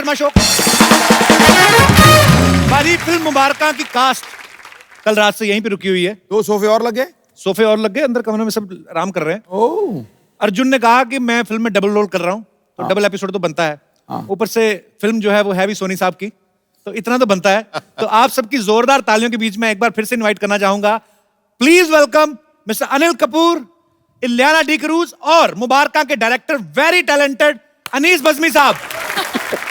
Sharma show. हमारी film मुबारका की cast कल रात से यहीं पे रुकी हुई है। 2 सोफे और लगे? सोफे और लग गए, अंदर कमरे में सब आराम कर रहे हैं। ओह, अर्जुन ने कहा कि मैं फिल्म में डबल रोल कर रहा हूँ, तो डबल एपिसोड तो बनता है। ऊपर से फिल्म जो है वो है भी सोनी साहब की, तो इतना तो बनता है। तो आप सबकी जोरदार तालियों के बीच में एक बार फिर से इनवाइट करना चाहूंगा। Please welcome mister Anil Kapoor, Ileana D cruise और मुबारका के director very talented Anees Bazmee साहब।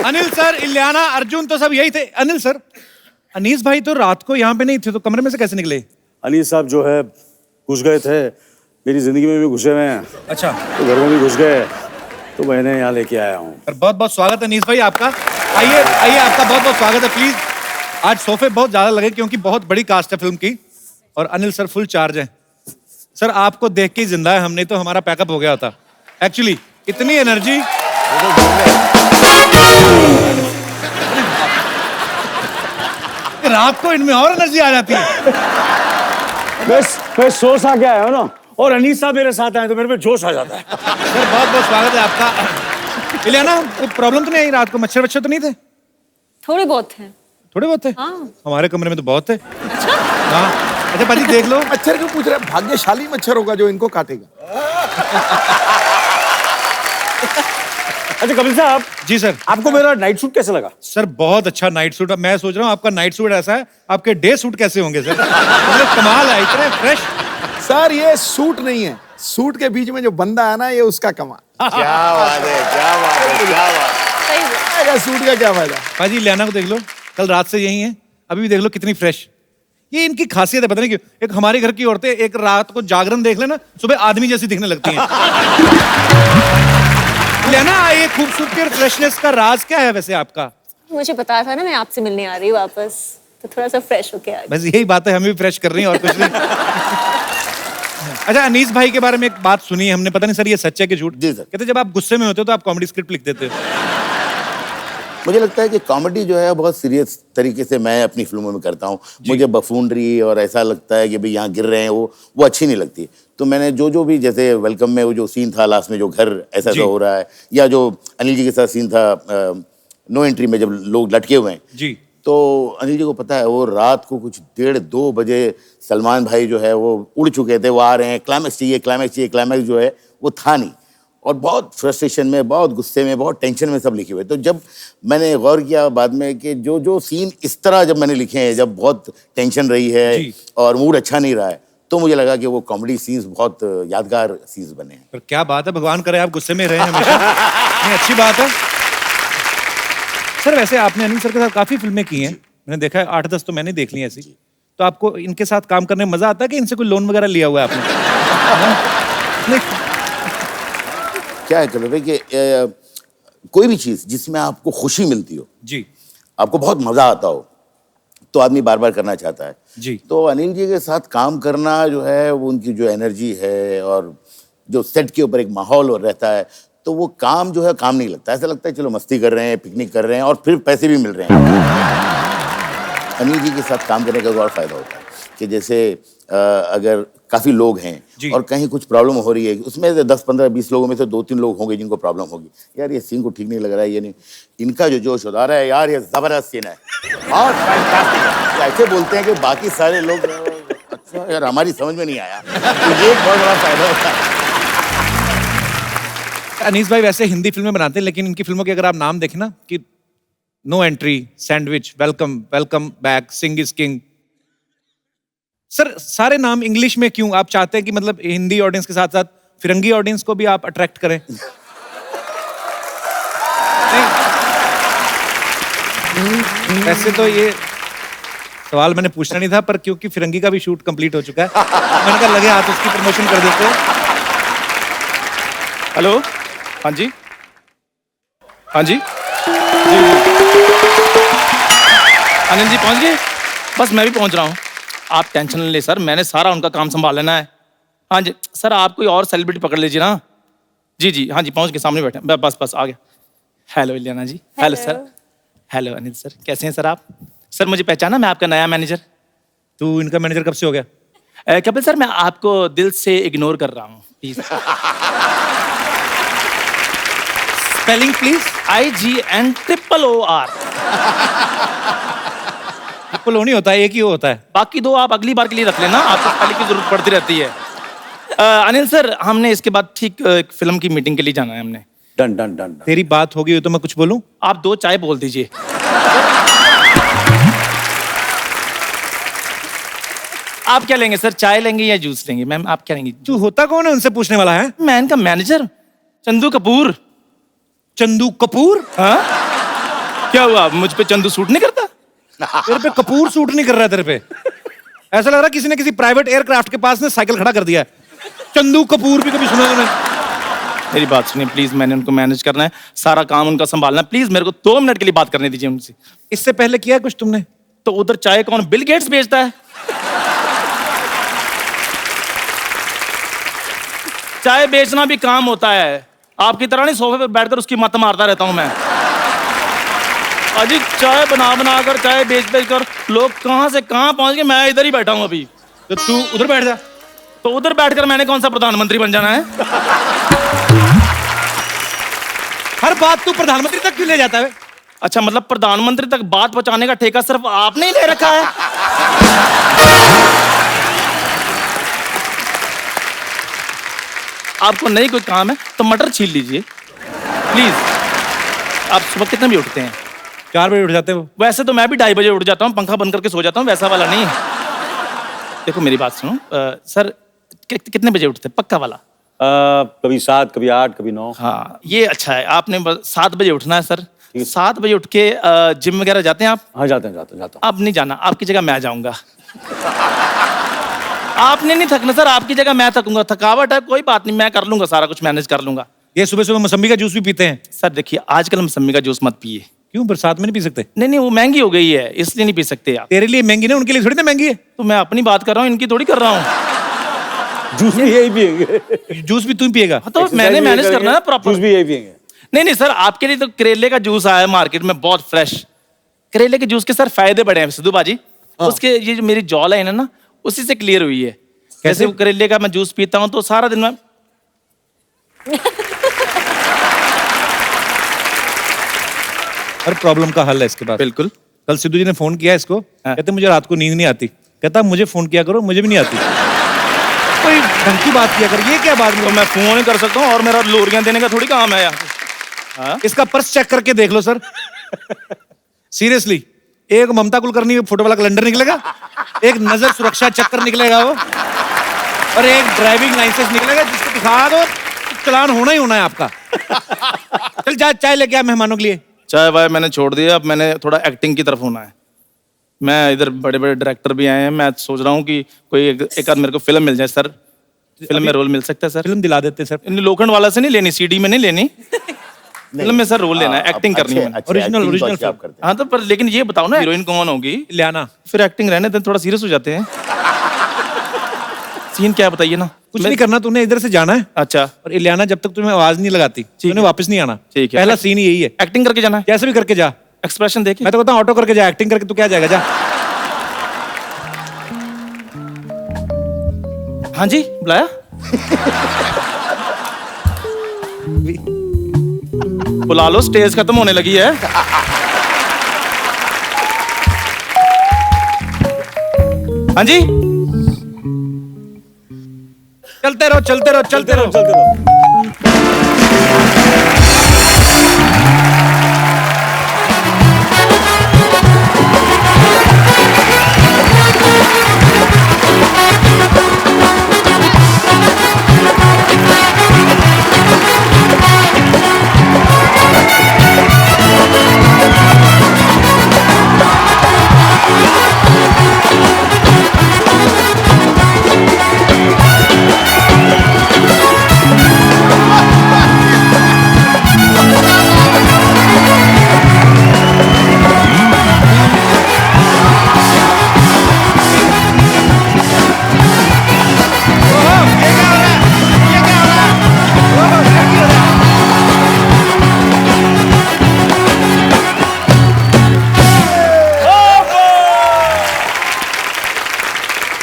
अनिल सर, इलियाना, अर्जुन तो सब यही थे। अनिल सर, अनीस भाई तो रात को यहाँ पे नहीं थे, तो कमरे में से कैसे निकले? अनीस साहब जो है घुस गए थे, मेरी जिंदगी में भी घुसे हुए हैं। अच्छा, तो घर में भी घुस गए, तो मैंने यहाँ लेके आया हूँ। बहुत बहुत स्वागत है अनीस भाई आपका। आइए आइए, आपका बहुत बहुत स्वागत है। प्लीज, आज सोफे बहुत ज्यादा लगे क्योंकि बहुत बड़ी कास्ट है फिल्म की, और अनिल सर फुल चार्ज है। सर आपको देख के ही जिंदा है, हमने तो हमारा पैकअप हो गया होता। एक्चुअली इतनी एनर्जी। रात को इनमें और एनर्जी आ जाती है। मैं सो सा के आया हूँ ना, और अनीस साहब मेरे साथ आए तो मेरे पे जोश आ जाता है। सर बहुत बहुत स्वागत है आपका। इलियाना, कोई प्रॉब्लम तो नहीं आई रात को? मच्छर वच्छर तो नहीं थे? थोड़े बहुत हैं। थोड़े बहुत थे? हाँ। हमारे कमरे में तो बहुत थे। हाँ, अच्छा पाजी देख लो। मच्छर क्यों पूछ रहे हैं? भाग्यशाली मच्छर होगा जो इनको काटेगा। अच्छा कपिल साहब। जी सर। आपको मेरा नाइट सूट कैसा लगा? सर बहुत अच्छा नाइट सूट। मैं सोच रहा हूँ आपका नाइट सूट ऐसा है, आपके डे सूट कैसे होंगे सर? मतलब कमाल है, इतने फ्रेश। सर ये सूट नहीं है, सूट के बीच में जो बंदा है ना, ये उसका कमाल। क्या बात है, क्या बात है, क्या बात। सही है। सूट का क्या फायदा? पाजी इलियाना को देख लो, कल रात से यही है, अभी भी देख लो कितनी फ्रेश। ये इनकी खासियत है, पता नहीं क्यों। एक हमारे घर की औरतें एक रात को जागरण देख लेना, सुबह आदमी जैसी दिखने लगती हैं। इलियाना, ये खूबसूरती और फ्रेशनेस का राज क्या है वैसे आपका? मुझे पता था ना मैं आपसे मिलने आ रही हूँ वापस, तो थोड़ा सा फ्रेश होके आ गई। बस यही बात है, हमें भी फ्रेश कर रही है और कुछ नहीं। अच्छा, अनीस भाई के बारे में एक बात सुनी है हमने, पता नहीं सर ये सच है कि झूठ? जी सर। कहते जब आप गुस्से में होते हो तो आप कॉमेडी स्क्रिप्ट लिख देते हो। मुझे लगता है कि कॉमेडी जो है बहुत सीरियस तरीके से मैं अपनी फिल्मों में करता हूँ। मुझे बफूनरी और ऐसा लगता है कि भाई यहाँ गिर रहे हैं, वो अच्छी नहीं लगती। तो मैंने जो भी, जैसे वेलकम में वो जो सीन था लास्ट में, जो घर ऐसा हो रहा है, या जो अनिल जी के साथ सीन था नो एंट्री में, जब लोग लटके हुए हैं जी, तो अनिल जी को पता है वो रात को कुछ 1:30-2 बजे सलमान भाई जो है वो उड़ चुके थे, वो आ रहे हैं, क्लाइमैक्स चाहिए, क्लाइमैक्स चाहिए। क्लाइमैक्स जो है वो था नहीं, और बहुत फ्रस्ट्रेशन में, बहुत गुस्से में, बहुत टेंशन में सब लिखे हुए। तो जब मैंने गौर किया बाद में कि जो सीन इस तरह जब मैंने लिखे हैं, जब बहुत टेंशन रही है और मूड अच्छा नहीं रहा है, तो मुझे लगा कि वो कॉमेडी सीन्स बहुत यादगार सीन्स बने हैं। पर क्या बात है, भगवान करे आप गुस्से में रहे हमेशा। नहीं, अच्छी बात है। सर वैसे आपने अनिल सर के साथ काफी फिल्में की हैं, मैंने देखा है 8-10 तो मैंने देख ली ऐसी। तो आपको इनके साथ काम करने में मजा आता है कि इनसे कोई लोन वगैरह लिया हुआ है आपने? क्या है कभी कि कोई भी चीज़ जिसमें आपको खुशी मिलती हो जी, आपको बहुत मज़ा आता हो, तो आदमी बार बार करना चाहता है जी। तो अनिल जी के साथ काम करना जो है, वो उनकी जो एनर्जी है और जो सेट के ऊपर एक माहौल रहता है, तो वो काम जो है काम नहीं लगता। ऐसा लगता है चलो मस्ती कर रहे हैं, पिकनिक कर रहे हैं, और फिर पैसे भी मिल रहे हैं। अनिल जी के साथ काम करने का एक और फायदा होता है कि जैसे अगर काफ़ी लोग हैं और कहीं कुछ प्रॉब्लम हो रही है, उसमें 10-15-20 लोगों में से 2-3 लोग होंगे जिनको प्रॉब्लम होगी, यार ये सीन को ठीक नहीं लग रहा है, ये नहीं, इनका जो जोश होता है, यार ये जबरदस्त सीन है और फैंटास्टिक, ऐसे बोलते हैं कि बाकी सारे लोग अच्छा यार हमारी समझ में नहीं आया। तो ये एक बहुत बड़ा फायदा होता है। अनीस भाई वैसे हिंदी फिल्में बनाते हैं, लेकिन इनकी फिल्मों के अगर आप नाम देखें ना, कि no entry, sandwich, welcome, welcome back, Singh is king, sir सारे नाम इंग्लिश में क्यों? आप चाहते हैं कि मतलब हिंदी ऑडियंस के साथ साथ फिरंगी ऑडियंस को भी आप अट्रैक्ट करें? नहीं, वैसे तो ये सवाल मैंने पूछना नहीं था, पर क्योंकि फिरंगी का भी शूट कंप्लीट हो चुका है, मैंने कहा लगे हाथ उसकी प्रमोशन कर देते हैं। हेलो, हाँ जी, हाँ जी, अनिल जी पहुंच गए? बस मैं भी पहुंच रहा हूँ, आप टेंशन न ले सर, मैंने सारा उनका काम संभाल लेना है। हाँ जी सर, आप कोई और सेलिब्रिटी पकड़ लीजिए ना। जी जी, हाँ जी, पहुंच के सामने बैठे, बस बस आ गया। Hello Ileana ji. Hello sir. Hello Anil sir, कैसे हैं सर आप? सर मुझे पहचाना, मैं आपका नया मैनेजर। तू इनका मैनेजर कब से हो गया? कपिल सर, मैं आपको दिल से इग्नोर कर रहा हूँ please. Spelling please. IGN OOR। Triple O नहीं होता है, एक ही ओ होता है। बाकी दो आप अगली बार के लिए रख लेना, आपको पहले की जरूरत पड़ती रहती है। अनिल सर, हमने इसके बाद ठीक एक फिल्म की मीटिंग के लिए जाना है हमने। Done done done. तेरी बात होगी तो मैं कुछ बोलूं? आप 2 चाय बोल दीजिए। आप क्या लेंगे सर, चाय लेंगे या जूस लेंगे? मैम आप क्या लेंगे? तू होता कौन है उनसे पूछने वाला है? मैं इनका मैनेजर चंदू कपूर। चंदू कपूर? हाँ, क्या हुआ, मुझ पे चंदू सूट नहीं करता? तेरे पे कपूर सूट नहीं कर रहा है तेरे पे। ऐसा लग रहा है किसी ने किसी प्राइवेट एयरक्राफ्ट के पास ने साइकिल खड़ा कर दिया है। चंदू कपूर भी कभी सुना तूने? मेरी बात सुनिए प्लीज, मैंने उनको मैनेज करना है, सारा काम उनका संभालना है। प्लीज मेरे को 2 मिनट के लिए बात करने दीजिए उनसे। इससे पहले किया है कुछ तुमने? तो उधर चाय कौन, बिल गेट्स बेचता है? चाय बेचना भी काम होता है, आपकी तरह नहीं सोफे पर बैठकर उसकी मत मारता रहता हूं मैं। अजी चाय बना बना कर, चाय बेच बेच कर लोग कहां से कहां पहुंच गए, मैं इधर ही बैठा हूं अभी। तो तू उधर बैठ जा। तो उधर बैठकर मैंने कौन सा प्रधानमंत्री बन जाना है? हर बात तू प्रधानमंत्री तक क्यों ले जाता है? अच्छा, मतलब प्रधानमंत्री तक बात पहुंचाने का ठेका सिर्फ आपने ही ले रखा है? आपको नहीं कोई काम है तो मटर छील लीजिए प्लीज। आप सुबह कितने बजे उठते हैं? 4 बजे उठ जाते हो? वैसे तो मैं भी 2:30 बजे उठ जाता हूँ, पंखा बंद करके सो जाता हूँ, वैसा वाला नहीं। देखो मेरी बात सुनो, सर कितने बजे उठते हैं पक्का वाला? कभी 7, कभी 8, कभी 9। हाँ ये अच्छा है, आपने 7 बजे उठना है सर। 7 बजे उठ के जिम वगैरह जाते हैं आप? हाँ जाते हैं जाता हूँ। आप नहीं जाना, आपकी जगह मैं जाऊंगा। आपने नहीं थकना सर, आपकी जगह मैं थकूंगा। थकावट है कोई बात नहीं, मैं कर लूंगा, सारा कुछ मैनेज कर लूंगा। ये सुबह सुबह मौसम्बी का जूस भी पीते हैं? सर देखिए, आजकल मौसम्बी का जूस मत पिए। क्यों, बरसात में नहीं पी सकते? नहीं नहीं, वो महंगी हो गई है इसलिए नहीं पी सकते आप। तेरे लिए महंगी ना, उनके लिए थोड़ी ना महंगी है। तो मैं अपनी बात कर रहा हूँ, इनकी थोड़ी कर रहा हूँ। जूस भी यही पियेंगे। जूस भी तू ही पिएगा? तो मैंने मैनेज करना है प्रॉपर। जूस भी यही पियेंगे। नहीं नहीं सर, आपके लिए तो करेले का जूस आया है मार्केट में, बहुत फ्रेश। करेले के जूस के सर फायदे बड़े हैं सिद्धू बाजी। उसके ये जो मेरी जॉल है ना, उसी से क्लियर हुई है। जैसे वो करेले का मैं जूस पीता हूँ तो सारा दिन मैं हर प्रॉब्लम का हल है इसके बाद। बिल्कुल। कल सिद्धू जी ने फोन किया इसको, कहते मुझे रात को नींद नहीं आती। कहता मुझे फोन किया करो, मुझे भी नहीं आती। कोई ढंग की बात किया कर, ये क्या बात? तो मैं फोन ही कर सकता हूँ और मेरा लोरियां देने का थोड़ी काम है यार। हाँ? इसका पर्स चेक करके देख लो सर। सीरियसली, एक ममता कुलकर्णी फोटो वाला कैलेंडर निकलेगा, एक नजर सुरक्षा चक्कर निकलेगा वो, और एक ड्राइविंग लाइसेंस निकलेगा जिसको दिखा दो चलान होना ही होना है आपका। चल जा चाय लेके आ मेहमानों के लिए। चाय वाय मैंने छोड़ दिया, अब मैंने थोड़ा एक्टिंग की तरफ होना है। मैं इधर बड़े बड़े डायरेक्टर भी आए हैं, मैं सोच रहा हूँ कि कोई एक आध मेरे को फिल्म मिल जाए सर। फिल्म में रोल मिल सकता है सर? फिल्म दिला देते सर। इन लोखंड वाला से नहीं लेनी, सीडी में नहीं लेनी, फिल्म में सर रोल लेना है, एक्टिंग करनी है। ओरिजिनल ओरिजिनल आप करते हैं। हाँ तो पर लेकिन ये बताओ ना हीरोइन कौन होगी? लियाना। फिर एक्टिंग रहने दें, थोड़ा सीरियस हो जाते हैं। सीन क्या है बताइए ना। कुछ नहीं करना, तूने इधर से जाना है अच्छा, और इलियाना जब तक तुम्हें आवाज नहीं लगाती तूने वापस नहीं आना। ठीक है। पहला सीन यही है। एक्टिंग करके जाना है, कैसे भी करके जा, एक्सप्रेशन देके। मैं तो कहता हूँ ऑटो करके जा, एक्टिंग करके तू क्या जाएगा, जा। हाँ जी बुलाया? बुला लो, स्टेज खत्म होने लगी है। हाँ जी, चलते रहो चलते रहो चलते रहो। चलते रहो।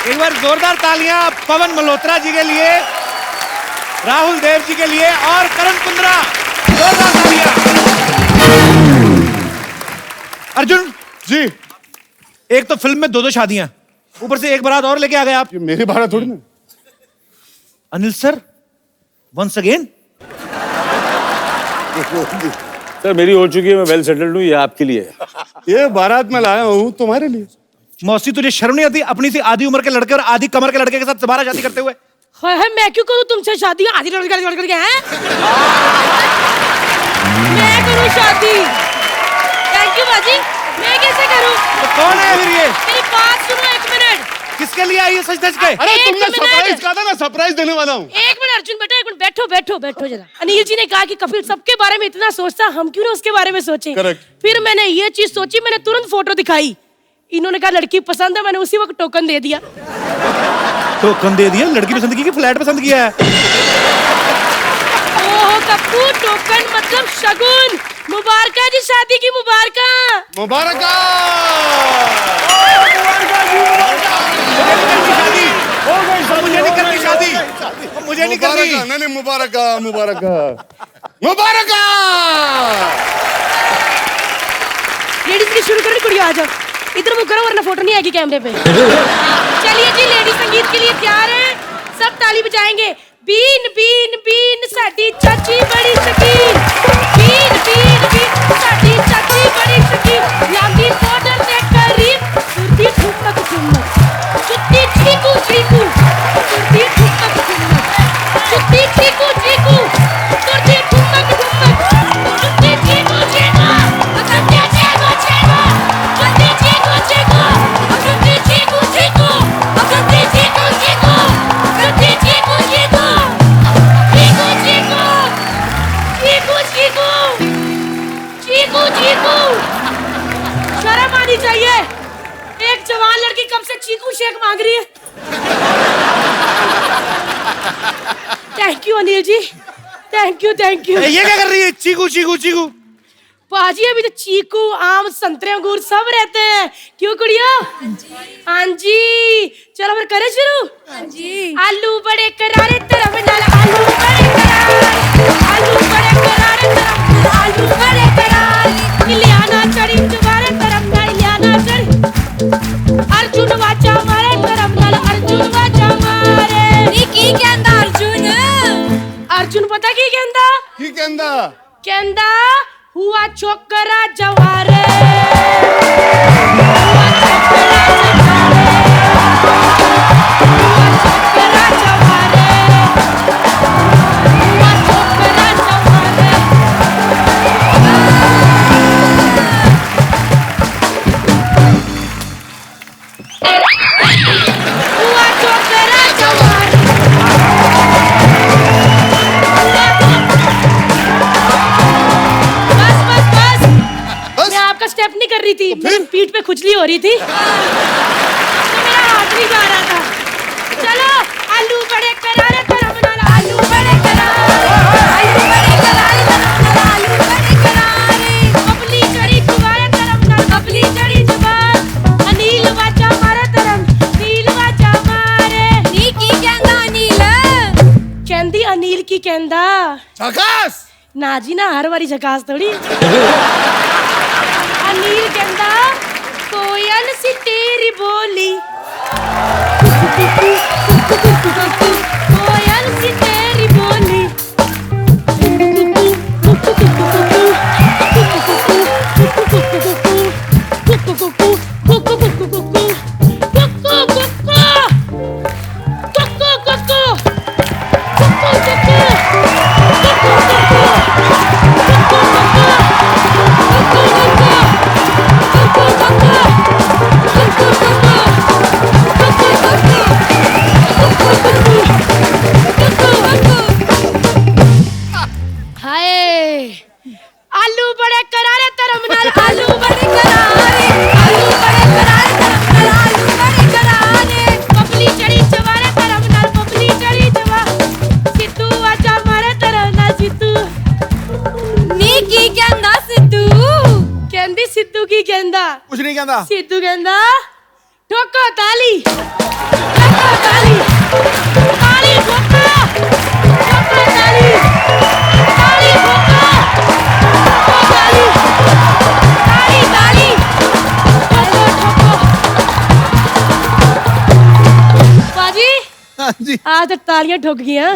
एक बार जोरदार तालियां पवन मल्होत्रा जी के लिए, राहुल देव जी के लिए और करण कुंद्रा। जोरदार तालियां। अर्जुन जी, एक तो फिल्म में 2 शादियां, ऊपर से एक बारात और लेके आ गए आप। ये मेरी बारात थोड़ी ना। Anil sir once again. Sir मेरी हो चुकी है, मैं वेल सेटल्ड हूँ, ये आपके लिए है। ये बारात में लाया हूँ तुम्हारे लिए। मौसी तुझे शर्म नहीं आती अपनी सी आधी उम्र के लड़के और आधी कमर के लड़के के साथ दोबारा शादी करते हुए? है मैं क्यों करूं तुमसे शादी? आधी लड़के हैं मैं करूं शादी? थैंक यू बाजी। मैं कैसे करूं? तो कौन है फिर ये? मेरी बात सुनो 1 मिनट। किसके लिए आई है सच धज के? अरे एक तुमने मिनट। सरप्राइज कहा था ना, सरप्राइज देने वाला हूँ। 1 मिनट अर्जुन बेटा, 1 मिनट बैठो जरा। अनिल जी ने कहा कि कपिल सबके बारे में इतना सोचता, हम क्यों ना उसके बारे में सोचें। Correct। फिर मैंने ये चीज सोची, मैंने तुरंत फोटो दिखाई। इन्होंने कहा लड़की पसंद है, मैंने उसी वक्त टोकन दे दिया। टोकन दे दिया? लड़की पसंद की कि फ्लैट पसंद किया है? ओहो कप्पू, टोकन मतलब शगुन। मुबारका जी, शादी की मुबारका। मुबारक। मुझे नहीं करनी शादी, मुझे नहीं करनी। नहीं मुबारक मुबारक मुबारक। लेडीज की शुरू करें, कुड़ियों आ जाओ इधर मुँह करो वरना फोटो नहीं आएगी कैमरे पे। चलिए जी, लेडीज संगीत के लिए तैयार हैं, सब ताली बजाएंगे। बीन बीन बीन साडी चाची बड़ी शकीन, बीन बीन बीन साडी चाची बड़ी शकीन, लांबी बॉर्डर से करीब सुरती ठुमक ठुमक, चुट्टी चीकू चीकू सुरती ठुमक ठुमक, चुट्टी चीकू चीकू सुरती ठुमक ठुमक, चुट्टी चीकू चीकू अकंते चीकू चीकू, चुट्टी चीकू चीकू अकंते चीकू चीकू, अकंते चीकू चीकू चुट्टी चीकू चीकू, चीकू चीकू चीकू चीकू। शर्म आनी चाहिए, एक जवान लड़की कब से चीकू शेक मांग रही है। Thank you Anil ji, thank you. ये क्या कर रही है? चीकू चीकू चीकू। बाजी अभी तो चीकू आम संतरे अंगूर सब रहते हैं, क्यों कुड़िया? हाँ जी, चलो फिर करें शुरू। हाँ जी। आलू बड़े करारे तरफ नाल, आलू बड़े करारे, आलू बड़े करारे तरफ नाल, आलू बड़े करारे, इलियाना चढ़ी तुम्हारे तरफ नाल, इलियाना चढ़ी, अर्जुन वाचा मारे तरफ नाल, अर्जुन वाचा मारे। नी की कहंदा अर्जुन? अर्जुन पता की कहंदा? की कहंदा? कहंदा हुआ छोकरा जवारे, हुआ छोकरा जवारे, हुआ छोकरा जवारे, हुआ छोकरा जवारे। मैं आपका स्टेप नहीं कर रही थी, मेरी पीठ पे खुजली हो रही थी तो मेरा हाथ नहीं जा रहा था। चलो आलू बड़े करारे तरफ नाल, आलू बड़े करारे, आलू बड़े करारे तरफ नाल, आलू बड़े करारे, बबली चढ़ी तुम्हारे तरफ नाल, बबली चढ़ी जवार, अनिल वाचा मारे तरफ, नील वाचा मारे। नी की कहंदा अनिल? कहंदी अनिल की कहंदा झकास। ना जी ना, हर बारी झकास थोड़ी। अनिल कहंदा कोयल सी तेरी बोली, कोयल सी तेरी बोली, आलू बड़े करारे तरफ नाल, आलू बड़े करारे, आलू बड़े करारे तरफ नाल, आलू बड़े करारे, बबली चढ़ी जवारे तरफ नाल, बबली चढ़ी जवा, सिद्धू आजा मारे तरफ नाल, सिद्धू। नी की कहंदा सिद्धू? कहंदी सिद्धू की कहंदा? कुछ नहीं कहता। सिद्धू कहंदा ठोको ताली, ठोको ताली, ताली ठोको, ठोको ताली, ताली ठोको। जी आज तक तालियां ठोक गई हैं।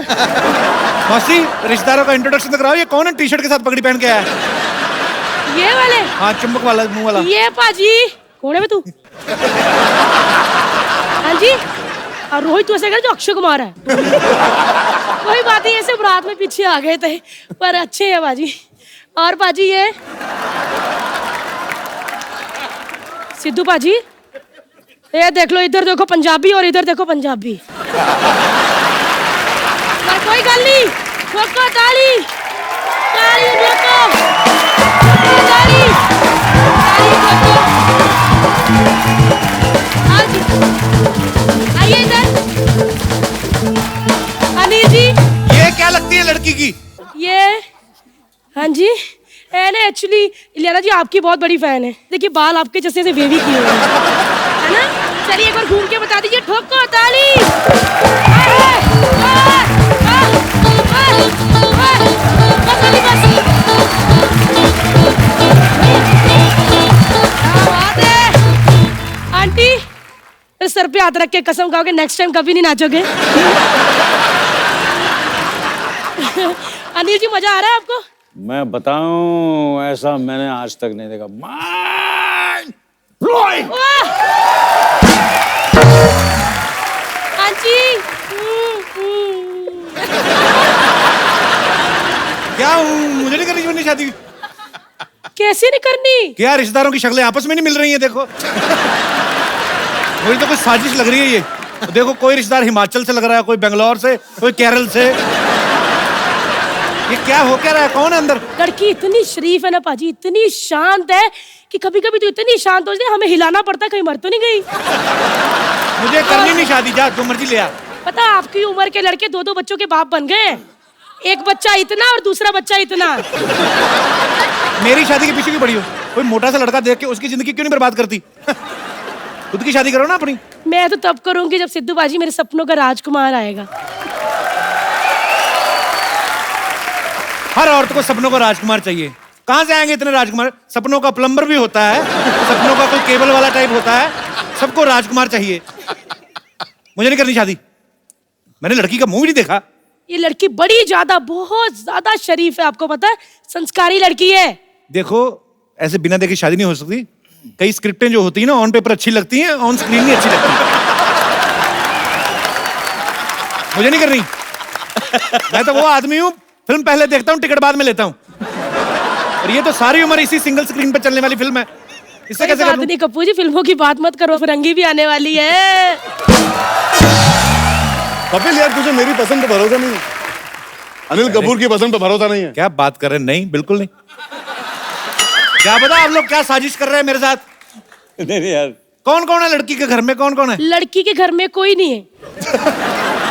मौसी रिश्तेदारों का इंट्रोडक्शन तो कराओ। ये कौन है टी शर्ट के साथ पगड़ी पहन के आया है? ये वाले हाँ चुंबक वाला मुंह वाला। ये पाजी कौन है बे तू? हाँ जी। और रोहित तू ऐसे कर जो अक्षय कुमार है। कोई बात नहीं, ऐसे बारात में पीछे आ गए थे पर अच्छे हैं बाजी। और बाजी ये सिद्धू पाजी, ये देख लो, इधर देखो पंजाबी और इधर देखो पंजाबी। पर कोई गल नहीं, ठोको ताली, ताली ठोको, ताली, ताली ठोको। हाँ जी, आइए इधर। अनिल जी, ये क्या लगती है लड़की की? ये हाँ जी, है ना एक्चुअली इलियाना जी आपकी बहुत बड़ी फैन है। देखिए बाल आपके जैसे से वेवी किए हुए हैं, है ना? चलिए एक बार घूम के बता दीजिए, ठोको ताली। बस अली बस। क्या बात है आंटी, मेरे सर पे हाथ रख के कसम खाओगे नेक्स्ट टाइम कभी नहीं नाचोगे? अनिल जी मजा आ रहा है आपको? मैं बताऊं, ऐसा मैंने आज तक नहीं देखा। Mind blowing. हाँ जी। क्या मुझे नहीं करनी बननी शादी? कैसे नहीं करनी? क्या रिश्तेदारों की शक्लें आपस में नहीं मिल रही हैं? देखो मुझे तो कुछ साजिश लग रही है ये। देखो कोई रिश्तेदार हिमाचल से लग रहा है, कोई बेंगलोर से, कोई केरल से। ये क्या हो क्या रहा है? कौन है अंदर? लड़की इतनी शरीफ है ना पाजी, इतनी शांत है कि कभी कभी तो इतनी शांत हो जाती है हमें हिलाना पड़ता है कहीं मर तो नहीं गई। मुझे करनी नहीं शादी, जा जो मर्जी ले आ। पता है आपकी उम्र के लड़के दो दो बच्चों के बाप बन गए हैं। एक बच्चा इतना और दूसरा बच्चा इतना। मेरी शादी के पीछे क्यों पड़ी हो? कोई मोटा सा लड़का देख के उसकी जिंदगी क्यों नहीं बर्बाद करती? खुद की शादी करो ना अपनी। मैं तो तब करूंगी जब सिद्धू बाजी मेरे सपनों का राजकुमार आएगा। हर औरत को सपनों का राजकुमार चाहिए। कहाँ से आएंगे इतने राजकुमार? सपनों का प्लम्बर भी होता है, सपनों का कोई केबल वाला टाइप होता है, सबको राजकुमार चाहिए। मुझे नहीं करनी शादी। मैंने लड़की का मुंह भी नहीं देखा। ये लड़की बड़ी ज्यादा, बहुत ज्यादा शरीफ है, आपको पता है, संस्कारी लड़की है। देखो ऐसे बिना देखे शादी नहीं हो सकती। कई स्क्रिप्टें जो होती है ना ऑन पेपर अच्छी लगती हैं, ऑन स्क्रीन नहीं अच्छी लगती। मुझे नहीं करनी। मैं तो वो आदमी हूँ, फिल्म पहले देखता हूँ, टिकट बाद में लेता हूँ। और ये तो सारी उम्र इसी सिंगल स्क्रीन पर चलने वाली फिल्म है। इससे कैसे कर लूं? नहीं कपूर जी, फिल्मों की बात मत करो, फिरंगी भी आने वाली है। कपिल यार तुझे मेरी पसंद पे भरोसा नहीं है? अनिल कपूर की पसंद पे भरोसा नहीं है? क्या बात कर रहे हैं? नहीं बिल्कुल नहीं। क्या पता आप लोग क्या साजिश कर रहे हैं मेरे साथ? नहीं यार। कौन कौन है लड़की के घर में? कौन कौन है? लड़की के घर में कोई नहीं है।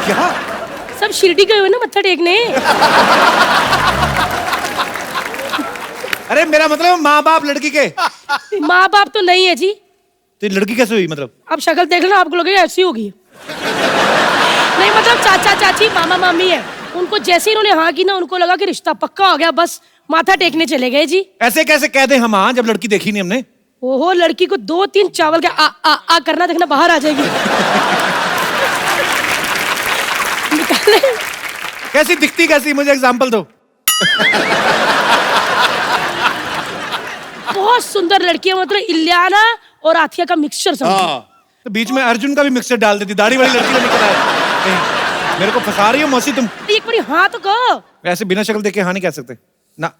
क्या? सब शिरडी गए हुए ना मत्था टेकने। अरे मेरा मतलब माँ बाप लड़की के। माँ बाप तो नहीं है जी। तो ये लड़की कैसे हुई मतलब? अब शक्ल देख लो, आपको लगेगा ऐसी होगी। नहीं मतलब चाचा चाची मामा मामी है, उनको जैसे ही उन्होंने हाँ की ना, उनको लगा कि रिश्ता पक्का हो गया, बस माथा टेकने चले गए जी। ऐसे कैसे कह दे हम हाँ, जब लड़की देखी नहीं हमने? ओहो, लड़की को 2-3 चावल के आ करना, देखना बाहर आ जाएगी। निकाले। कैसी दिखती कैसी? मुझे एग्जांपल दो। बहुत सुंदर लड़की है, मतलब इलियाना और आथिया का मिक्सचर समझो। तो बीच में अर्जुन का भी मिक्सचर डाल देती, दाढ़ी वाली लड़की को निकल आए। मेरे को फंसा रही हो मौसी तुम। एक बार हाँ तो कहो। ऐसे बिना शक्ल देखे हाँ नहीं कह सकते ना।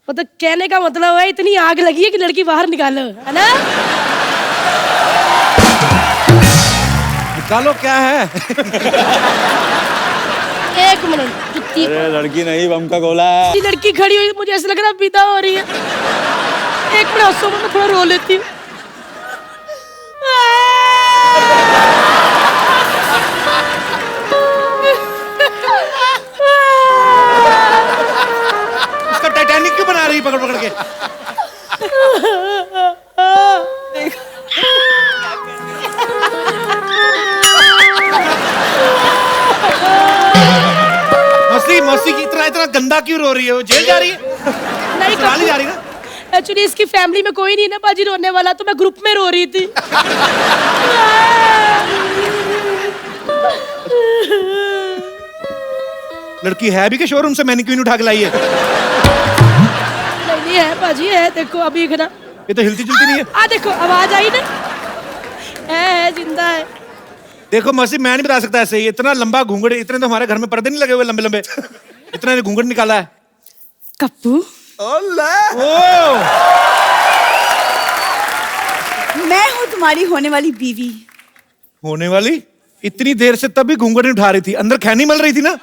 मतलब कहने का मतलब है इतनी आग लगी है कि लड़की बाहर निकालो, है ना? निकालो क्या है? एक मिनट, जुत्ती। अरे लड़की नहीं, बम का गोला है। ये लड़की खड़ी हुई, मुझे ऐसा लग रहा है विदा हो रही है। एक मिनट हंसो, मैं थोड़ा रो लेती हूँ। उसका टाइटैनिक क्यों बना रही पकड़ पकड़ के? मौसी मौसी की इतना इतना गंदा क्यों रो रही है? वो जेल जा रही है? नहीं ससुराल जा रही है ना? एक्चुअली इसकी फैमिली में कोई नहीं ना बाजी रोने वाला, तो मैं ग्रुप में रो रही थी। लड़की है भी के शोरूम से मैनिक्विन उठा के लाई है? नहीं है पाजी, है देखो अभी ना, ये तो हिलती जुलती नहीं है। देखो आवाज आई ना, है जिंदा है। देखो मौसी, मैं नहीं बता सकता ऐसे ही। इतना लंबा घूंघट, इतने तो हमारे घर में पर्दे नहीं लगे हुए लंबे लंबे, इतना घूंघट निकाला है। कप्पू, ओ मैं हूँ तुम्हारी होने वाली बीवी। होने वाली? इतनी देर से तब भी घूंघट नहीं उठा रही थी, अंदर खैनी मल रही थी ना।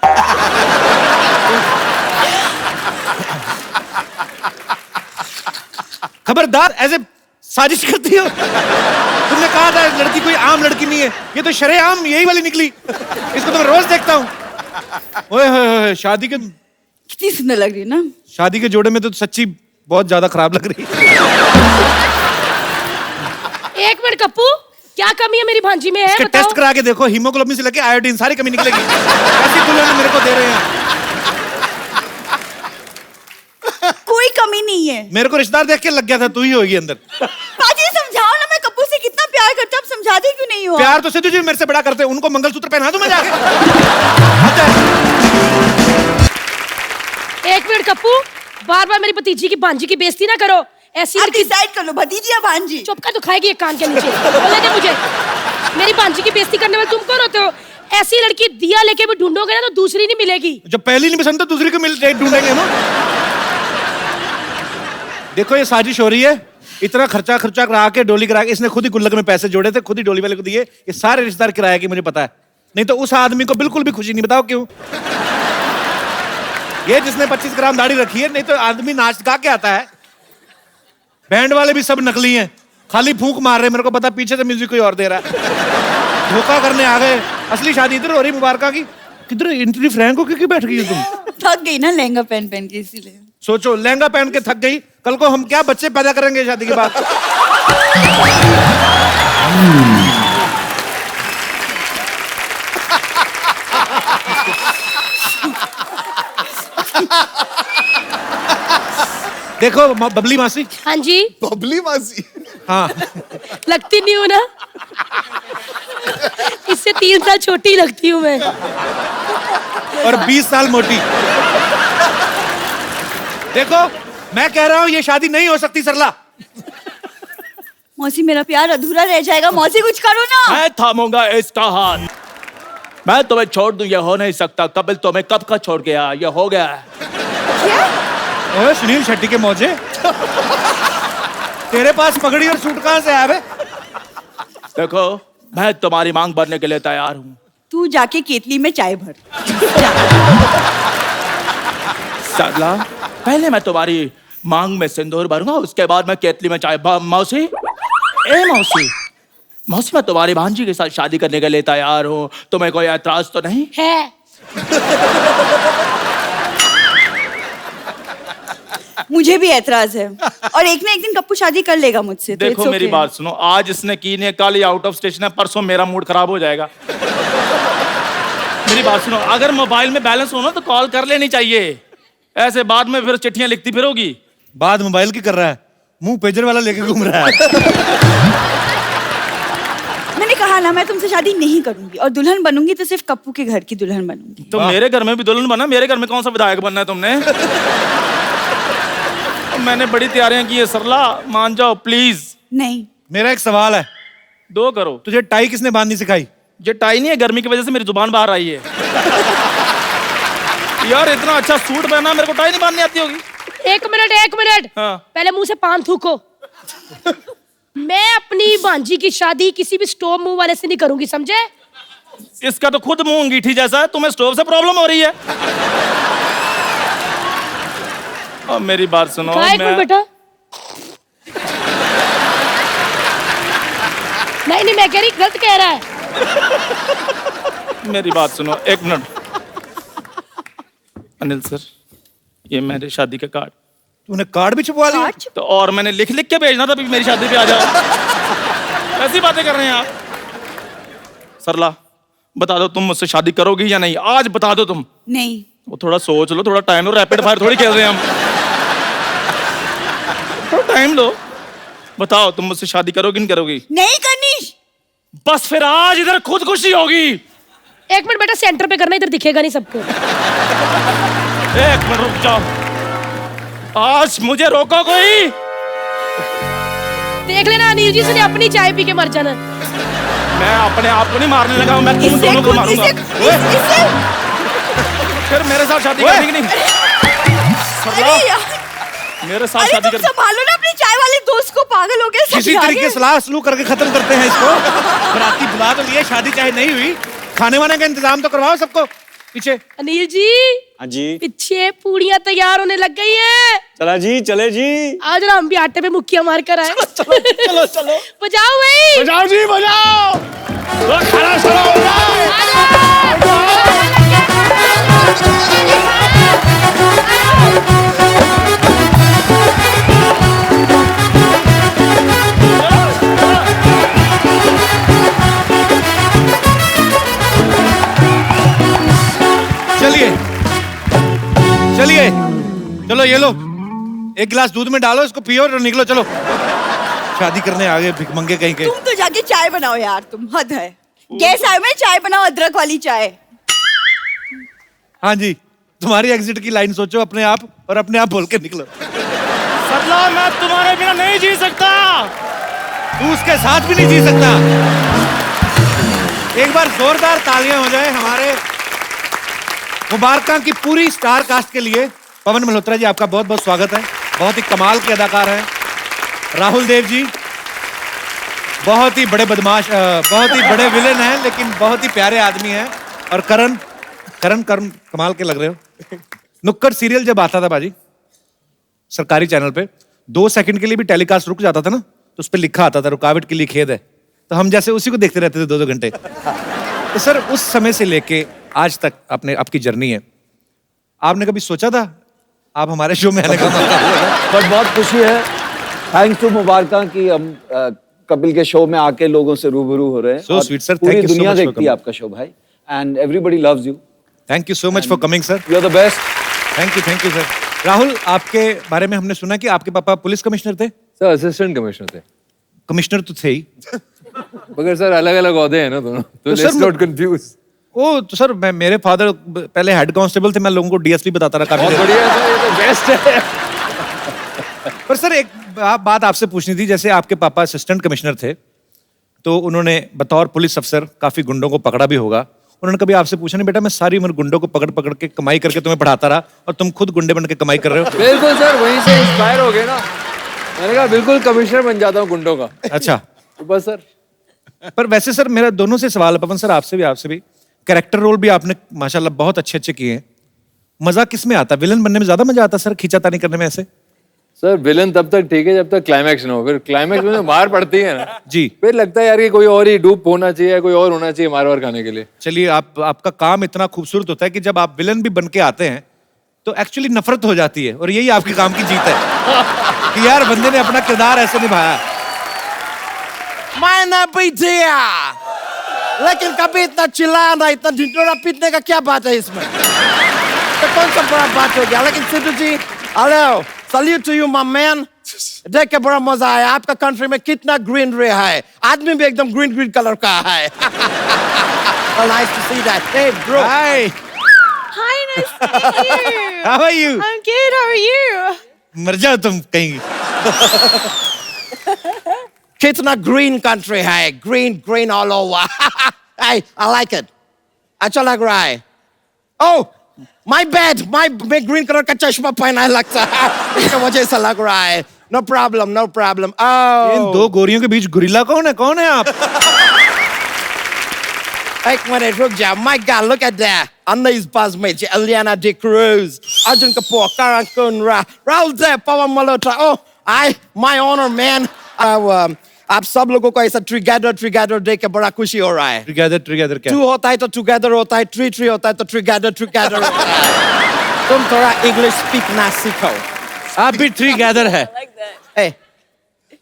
खबरदार, ऐसे साजिश करती हो। तुमने कहा था लड़की कोई आम लड़की नहीं है, ये तो शरेआम यही वाली निकली। इसको तो मैं रोज देखता हूँ। ओए होए होए, शादी के कितनी सुंदर लग रही है ना। शादी के जोड़े में तो सच्ची बहुत ज्यादा खराब लग रही है। एक मिनट कप्पू, क्या कमी है मेरी भांजी में? है इसके बताओ। टेस्ट करा के देखो, हीमोग्लोबिन से लेके आयोडीन सारी कमी निकलेगी। ऐसी दुल्हन मेरे को दे रहे हैं। कोई कमी नहीं है। मेरे को रिश्तेदार देख के लग गया था तू ही होगी अंदर। पाजी समझाओ ना, मैं कप्पू से कितना प्यार करता हूँ, समझाते क्यों नहीं हो? प्यार तो सिद्धू जी मेरे से बड़ा करते हैं, उनको मंगलसूत्र पहना दूं मैं जाके। एक मिनट कप्पू, बार बार मेरी भतीजी की भांजी की बेइज्जती ना करो। ऐसी आप लड़की डिसाइड कर लो, भतीजी या भांजी। चुप कर, तो खाएगी एक कान के नीचे। बोले दे मुझे, मेरी भांजी की बेइज्जती करने वाले तुम कौन होते हो? ऐसी लड़की दिया लेके भी ढूंढोगे ना तो दूसरी नहीं मिलेगी। जब पहली नहीं पसंद तो दूसरी को मिल ढूंढेंगे ना। देखो ये साजिश हो रही है। इतना खर्चा करा के डोली करा के इसने खुद ही गुल्लक में पैसे जोड़े थे, खुद ही डोली वाले को दिए। ये सारे रिश्तेदार किराया की मुझे पता है, नहीं तो उस आदमी को बिल्कुल भी खुशी नहीं। बताओ क्यों? ये जिसने 25 ग्राम दाढ़ी रखी है, नहीं तो आदमी नाच गा के आता है। बैंड वाले भी सब नकली हैं, खाली फूंक मार रहे हैं। मेरे को पता पीछे से म्यूजिक कोई और दे रहा है। धोखा करने आ गए। असली शादी इधर हो रही मुबारका की। किधर इंटरव्यू फ्रैंक हो क्यों बैठ गई हो तुम? थक गई ना लहंगा पहन पहन के, इसीलिए। सोचो, लहंगा पहन के थक गई, कल को हम क्या बच्चे पैदा करेंगे शादी के बाद? देखो बबली मासी। हाँ जी। बबली मासी। हाँ, लगती नहीं हूँ ना, इससे 3 साल छोटी लगती हूँ मैं। और 20 साल मोटी। देखो मैं कह रहा हूँ ये शादी नहीं हो सकती सरला। मौसी मेरा प्यार अधूरा रह जाएगा, मौसी कुछ करो ना। मैं थामूंगा इसका हाथ। मैं तुम्हें छोड़ दूं, ये हो नहीं सकता। कपिल तुम्हें कब का छोड़ गया, ये हो गया है। ओए सुनील शेट्टी के मौजे, तेरे पास पगड़ी और सूट कहाँ से आया बे? देखो मैं तुम्हारी मांग भरने के लिए तैयार हूँ। तू जाके केतली में चाय भर। सरला, पहले मैं तुम्हारी मांग में सिंदूर भरूंगा, उसके बाद मैं केतली में चाय। मौसी, ए मौसी, मौसी मैं तुम्हारी भांजी के साथ शादी करने के लिए तैयार हूँ। तुम्हें कोई एतराज तो नहीं है? मुझे भी ऐतराज है, और एक ना एक दिन कप्पू शादी कर लेगा मुझसे। तो देखो it's मेरी okay। बात सुनो, आज इसने की ने, कल ही आउट ऑफ स्टेशन है, परसों मेरा मूड खराब हो जाएगा। मेरी बात सुनो, अगर मोबाइल में बैलेंस हो ना तो कॉल कर लेनी चाहिए, ऐसे बाद में फिर चिट्ठियां लिखती फिरोगी। बात मोबाइल की कर रहा है, मुंह पेजर वाला लेके घूम रहा है। मैंने कहा ना, मैं तुमसे शादी नहीं करूंगी, और दुल्हन बनूंगी तो सिर्फ कप्पू के घर की दुल्हन बनूंगी। तो मेरे घर में भी दुल्हन बना, मेरे घर में कौन सा विधायक बनना है तुमने? मैंने बड़ी तैयारियां की है सरला, मान जाओ प्लीज। नहीं। मेरा एक सवाल है, 2 करो। तुझे टाई किसने बांधनी सिखाई? ये टाई नहीं है, गर्मी की वजह से मेरी जुबान बाहर आई है। यार इतना अच्छा सूट पहना, मेरे को टाई नहीं बांधनी आती होगी। एक मिनट, एक मिनट। हाँ। पहले मुंह से पान थूको। मैं अपनी भांजी की शादी किसी भी स्टोव मुंह वाले से नहीं करूंगी, समझे? इसका तो खुद मुंह अंगीठी जैसा है, तुम्हें स्टोव से प्रॉब्लम हो रही है। और मेरी बात सुनो, एक मिनट बेटा। नहीं, मैं कह रही गलत कह रहा है। मेरी बात सुनो, 1 मिनट। अनिल सर, ये मेरे शादी का कार्ड। तूने कार्ड भी छुपवा लिया? तो और मैंने लिख लिख के भेजना था, मेरी शादी पे आ जाओ। ऐसी बातें कर रहे हैं आप। सरला बता दो, तुम मुझसे शादी करोगी या नहीं? आज बता दो तुम। नहीं। वो थोड़ा सोच लो, थोड़ा टाइम लो, रैपिड फायर थोड़ी खेल रहे हैं हम। थोड़ा टाइम लो, बताओ तुम मुझसे शादी करोगी नहीं करोगी? नहीं करनी। बस फिर आज इधर खुदकुशी होगी। एक मिनट बेटा सेंटर पे करना, इधर दिखेगा नहीं सबको। एक मिनट रुक जाओ, आज मुझे रोको कोई। देख लेना अनिल जी से अपनी चाय पी के मर जाना। मैं अपने आप को नहीं मारने लगा हूं, मैं तुम दोनों को मारूंगा। फिर मेरे साथ शादी करनी कि नहीं? अरे यार, मेरे साथ अरे शादी तुम कर। संभालो ना अपने चाय वाले दोस्त को, पागल हो गए किसी तरीके सलाह सलूक करके खत्म करते हैं इसको। बराती बुला तो लिए, शादी चाहे नहीं हुई, खाने वाने का इंतजाम तो करवाओ सबको। पीछे अनिल जी, हाँ जी, पीछे पूड़ियां तैयार होने लग गई हैं। चला जी, चले जी। आज हम भी आटे पे मुक्कियां मार कर आए। चलो चलो चलो, बजाओ भाई, बजाओ जी बजाओ, तो खाना शुरू हो जाए। चलिए चलिए, चलो ये लो, एक गिलास दूध में डालो, इसको पियो और निकलो। चलो, शादी करने आ गए भिखमंगे कहीं के। तुम तो जाके चाय बनाओ यार, तुम हद है। गैस आए में चाय बनाओ, अदरक वाली चाय। हाँ जी, तुम्हारी एग्जिट की लाइन सोचो अपने आप, और अपने आप बोल के निकलो। सरला, मैं तुम्हारे बिना नहीं जी सकता। तू उसके साथ भी नहीं जी सकता। एक बार जोरदार तालियां हो जाए हमारे मुबारका की पूरी स्टार कास्ट के लिए। पवन मल्होत्रा जी, आपका बहुत बहुत स्वागत है। बहुत ही कमाल के अदाकार हैं। राहुल देव जी बहुत ही बड़े बदमाश, बहुत ही बड़े विलेन हैं, लेकिन बहुत ही प्यारे आदमी हैं। और करण करण करण कमाल के लग रहे हो। नुक्कड़ सीरियल जब आता था बाजी सरकारी चैनल पे, 2 सेकंड के लिए भी टेलीकास्ट रुक जाता था ना, तो उस पर लिखा आता था रुकावट के लिए खेद है। तो हम जैसे उसी को देखते रहते थे 2-2 घंटे। तो सर, उस समय से लेके आज तक आपकी जर्नी है। आपने कभी सोचा था आप हमारे शो में आने का? बट बहुत खुशी है, थैंक्स टू मुबारका कि हम कपिल के शो में आके लोगों से रूबरू हो रहे हैं। So sweet, sir. पूरी Thank you so दुनिया much for देखती है coming. आपका शो भाई, and everybody loves you. Thank you so much for coming sir. You are the best. Thank you sir. Rahul, आपके बारे में हमने सुना कि आपके पापा पुलिस कमिश्नर थे। सर असिस्टेंट कमिश्नर थे, कमिश्नर तो थे ही। मगर सर अलग अलग ओहदे हैं ना दोनों, तो सर, लेट्स नॉट कंफ्यूज। ओ तो सर, मेरे फादर पहले हेड कांस्टेबल थे, मैं लोगों को डीएसपी बताता रहा काफी बहुत देर। बढ़िया सर, ये तो बेस्ट है। पर सर, एक बात आपसे पूछनी थी। जैसे आपके पापा असिस्टेंट कमिश्नर थे, तो उन्होंने बतौर पुलिस अफसर काफी गुंडों को पकड़ा भी होगा। उन्होंने कभी आपसे पूछा नहीं, बेटा मैं सारी उम्र गुंडों को पकड़ पकड़ के कमाई करके तुम्हें पढ़ाता रहा और तुम खुद गुंडे बन के कमाई कर रहे हो? बिल्कुल सर, वहीं से इंस्पायर हो गए ना। मैंने कहा बिल्कुल कमिश्नर बन जाता हूँ गुंडों का। अच्छा, तो बस सर। पर वैसे सर, मेरा दोनों से सवाल है, पवन सर आपसे भी। कैरेक्टर रोल भी आपने माशाल्लाह बहुत अच्छे किए हैं। मजा किस में आता? विलन बनने में ज्यादा मजा आता सर, खींचातानी करने में ऐसे? सर विलन तब तक ठीक है जब तक क्लाइमैक्स ना हो, फिर क्लाइमैक्स में मार पड़ती है ना जी, फिर लगता है यार कि कोई और ही डूब होना चाहिए, कोई और होना चाहिए मार वार खाने के लिए। चलिए, आपका काम इतना खूबसूरत होता है कि जब आप विलन भी बन के आते हैं तो एक्चुअली नफरत हो जाती है, और यही आपके काम की जीत है कि यार बंदे ने अपना किरदार ऐसे निभाया। मैंने भी दिया, लेकिन कभी इतना चिल्लाना, इतना ढिंढोरा पीटने का क्या बात है इसमें? तो कौन सा बड़ा बात हो गया? लेकिन Sidhu ji, hello, salute to you my man. देख के बड़ा मजा आया। आपका कंट्री में कितना ग्रीनरी है, आदमी भी एकदम ग्रीन कलर का है। Nice to see that. Hey bro, hi, Hi, nice to meet you. How are you? I'm good. How are you? मर जाओ तुम कहीं। कितना ग्रीन कंट्री है, green all over. I like it, अच्छा लग रहा है। ओह माय बैड, मैं ग्रीन कलर का चश्मा पहना है लगता है, इसकी वजह से लग रहा है। No problem, no problem. इन दो गोरियों के बीच गुरिल्ला कौन है आप? एक मिनट रुक जाओ। My God, look at that. Anil's buzzmate, Eliana De Cruz, Arjun Kapoor, Karan Kunra, Rahul Dev, Pawan Malhotra. Oh, my honor, man. आप सब लोगों को ऐसा ट्रिगेदर देख के बड़ा खुशी हो रहा है। ट्रिगेदर क्या? 2 होता है तो टुगेदर होता है, 3 होता है तो ट्रिगेदर होता है। तुम थोड़ा इंग्लिश स्पीक ना सीखो। आप भी ट्रिगेदर है। ए,